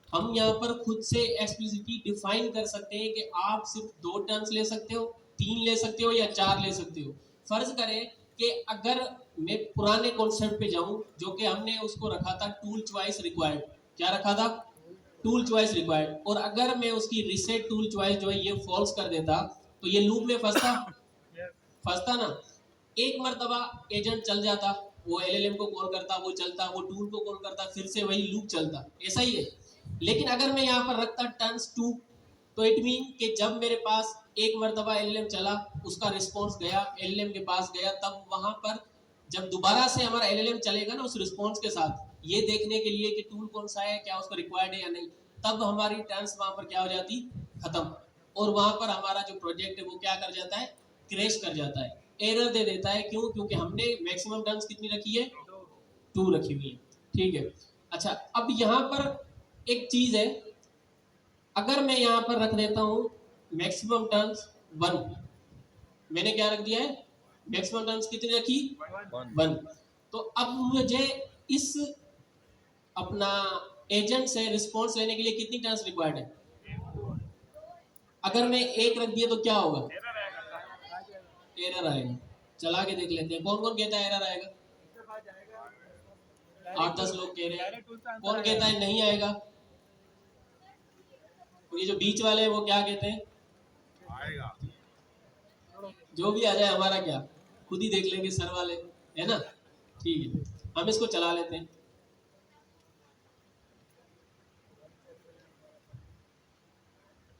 हम यहाँ पर खुद से एक्सप्लिसिटली डिफाइन कर सकते हैं कि आप सिर्फ 2 टर्न्स ले सकते हो, 3 ले सकते हो, या 4 ले सकते हो। फर्ज करें कि अगर मैं पुराने कॉन्सेप्ट पे जाऊं, जो कि हमने उसको रखा था टूल चॉइस रिक्वायर्ड। क्या रखा था? Tool choice required. और अगर मैं उसकी रिसेट टूल चॉइस जो है ये फॉल्स कर देता, तो ये लूप में फंसता ना। एक मरतबा एजेंट चल जाता, वो एलएलएम को कॉल करता, वो चलता, वो टूल को कॉल करता, फिर से वही लूप चलता, ऐसा ही है। लेकिन अगर मैं यहाँ पर रखता टर्न्स 2, तो इट मीन कि जब मेरे पास एक मरतबा एलएलएम चला, उसका रिस्पॉन्स गया, एलएलएम के पास गया, तब वहां पर जब दोबारा से हमारा एलएलएम चलेगा ना उस रिस्पॉन्स के साथ, ये देखने के लिए कि टूल कौन सा है, क्या उसका रिक्वायर्ड है या नहीं, तब हमारी टर्न्स वहां पर क्या हो जाती? खत्म। और वहां पर हमारा जो प्रोजेक्ट है वो क्या कर जाता है? क्रैश कर जाता है, एरर दे देता है। क्यों? क्योंकि हमने मैक्सिमम टर्न्स कितनी रखी है? 2 रखी हुई है। ठीक है। अच्छा, अब यहाँ पर एक चीज है, अगर मैं यहाँ पर रख देता हूँ मैक्सिमम टर्न्स 1, मैंने क्या रख दिया है? मैक्सिमम टर्न्स कितनी रखी? 1। तो अब मुझे इस अपना एजेंट से रिस्पॉन्स लेने के लिए कितनी टर्न्स रिक्वायर्ड है? अगर मैं 1 रख दिया तो क्या होगा? एरर आएगा। चला के देख लेते हैं, कौन कौन कहता है एरर आएगा? 8-10 लोग कह रहे हैं। कौन कहता है नहीं आएगा? और ये जो बीच वाले हैं वो क्या कहते हैं? आएगा। जो भी आ जाए, हमारा क्या, खुद ही देख लेंगे सर वाले, है ना? ठीक है, हम इसको चला लेते हैं।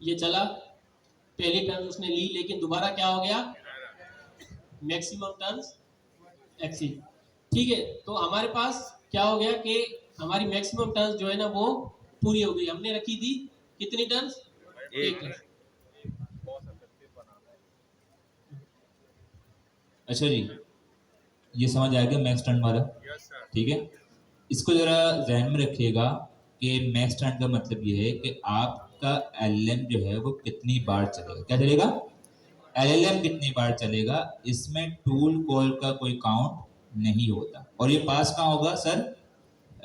ये चला, पहली टर्न उसने ली, लेकिन दोबारा क्या हो गया? Maximum turns exceed. ठीक है, तो हमारे पास क्या हो गया कि हमारी मैक्सिमम टर्न्स जो है ना वो पूरी हो गई। हमने रखी थी कितनी टर्न्स? 1। अच्छा जी, ये समझ आ गया मैक्स टर्न वाला। Yes sir. ठीक है, इसको जरा ध्यान में रखिएगा कि मैक्स टर्न का मतलब ये है कि आपका एलएलएम जो है वो कितनी बार चलेगा। क्या चलेगा? एलएलएम कितनी बार चलेगा, इसमें टूल कॉल का कोई काउंट नहीं होता। और ये पास कहाँ होगा सर?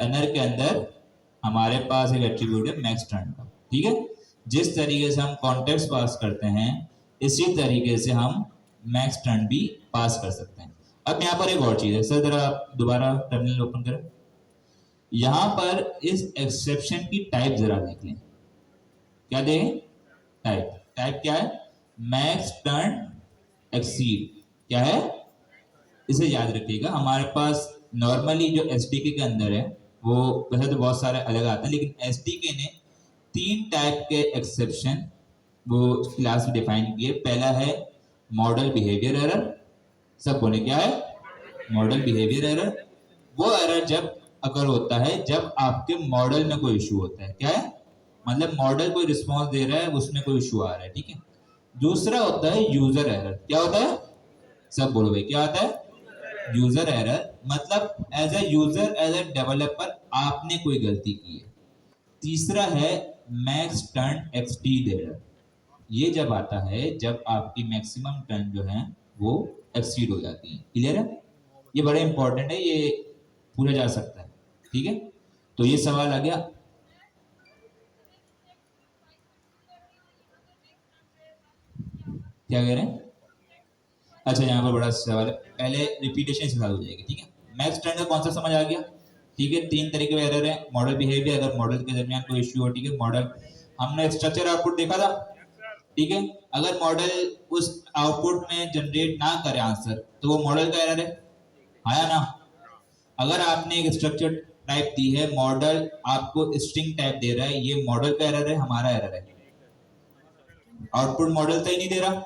एनर के अंदर हमारे पास एक एट्रीब्यूट है मैक्स टर्न का। ठीक है, जिस तरीके से हम कॉन्टेक्स्ट पास करते हैं, इसी तरीके से हम मैक्स टर्न भी पास कर सकते हैं। अब यहाँ पर एक और चीज है सर, जरा आप दोबारा टर्मिनल ओपन करें। यहाँ पर इस एक्सेप्शन की टाइप जरा देख लें। क्या दें? टाइप। टाइप क्या है? Max turn exceed. क्या है? इसे याद रखिएगा। हमारे पास नॉर्मली जो एसडीके के अंदर है, वो वैसे तो बहुत सारे अलग आते हैं, लेकिन एसडीके ने 3 टाइप के एक्सेप्शन वो क्लास में डिफाइन किए। पहला है मॉडल बिहेवियर एरर। सब बोले क्या है? Model behaviour error. वो एरर जब अगर होता है जब आपके मॉडल में कोई इशू होता है। क्या है? मतलब मॉडल कोई रिस्पॉन्स दे रहा है, उसमें कोई इशू आ रहा है। ठीक है। दूसरा होता है यूजर एरर। क्या होता है? सब बोलो भाई, क्या होता है? User error. मतलब as a user, as a developer आपने कोई गलती की है। तीसरा है मैक्स टर्न एक्सटीड एरर। ये जब आता है जब आपकी मैक्सिमम टर्न जो है वो एक्सीड हो जाती है। क्लियर है? ये बड़ा इंपॉर्टेंट है, ये पूरा जा सकता है। ठीक है, तो ये सवाल आ गया। क्या कह रहे हैं? अच्छा, यहाँ पर बड़ा सवाल है, पहले रिपीटेशन से हो जाएगी, ठीक है। मैक्स टर्न का कॉन्सेप्ट समझ आ गया, ठीक है। 3 तरीके के एरर है, मॉडल बिहेवियर, अगर मॉडल के दरमियान कोई इश्यू हो, ठीक है। मॉडल हमने स्ट्रक्चर आउटपुट देखा था, ठीक है। अगर मॉडल उस आउटपुट में जनरेट ना करे आंसर, तो वो मॉडल का एरर है, आया ना। अगर आपने एक स्ट्रक्चर टाइप दी है, मॉडल आपको स्ट्रिंग टाइप दे रहा है, ये मॉडल का एरर है, हमारा एरर है। आउटपुट मॉडल तो ही नहीं दे रहा,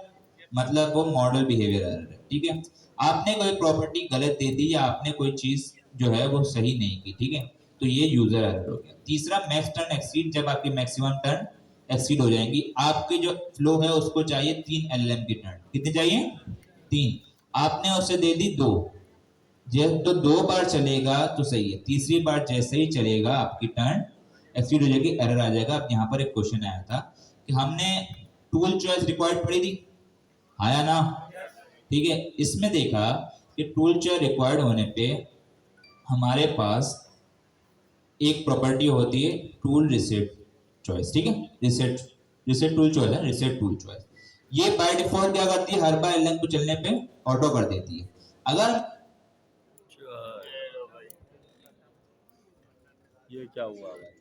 मतलब वो मॉडल बिहेवियर एरर है, ठीक है। आपने कोई प्रॉपर्टी गलत दे दी या आपने कोई चीज जो है वो सही नहीं की, ठीक है, तो ये यूजर एरर हो गया। तीसरा, मैक्स टर्न एक्सीड, जब आपकी मैक्सिमम टर्न एक्सीड हो जाएंगी, आपके जो फ्लो है उसको चाहिए 3 एलएलएम की टर्न, कितनी चाहिए? 3। आपने उसे दे दी 2, जब तो 2 बार चलेगा तो सही है, तीसरी बार जैसे ही चलेगा आपकी टर्न एक्सीड हो जाएगी, एरर आ जाएगा। अब यहाँ पर एक क्वेश्चन आया था कि हमने टूल चॉइस रिक्वायर्ड पढ़ी थी, आया ना, ठीक है। इसमें देखा कि टूल चॉइस रिक्वायर्ड होने पे हमारे पास एक प्रॉपर्टी होती है टूल रिसेट चॉइस, ठीक है। रिसेट रिसेट टूल चॉइस है, रिसेट टूल चॉइस, ये बाय डिफॉल्ट क्या करती है, हर बार एलएन को चलने पे ऑटो कर देती है। अगर ये क्या हुआ भाई?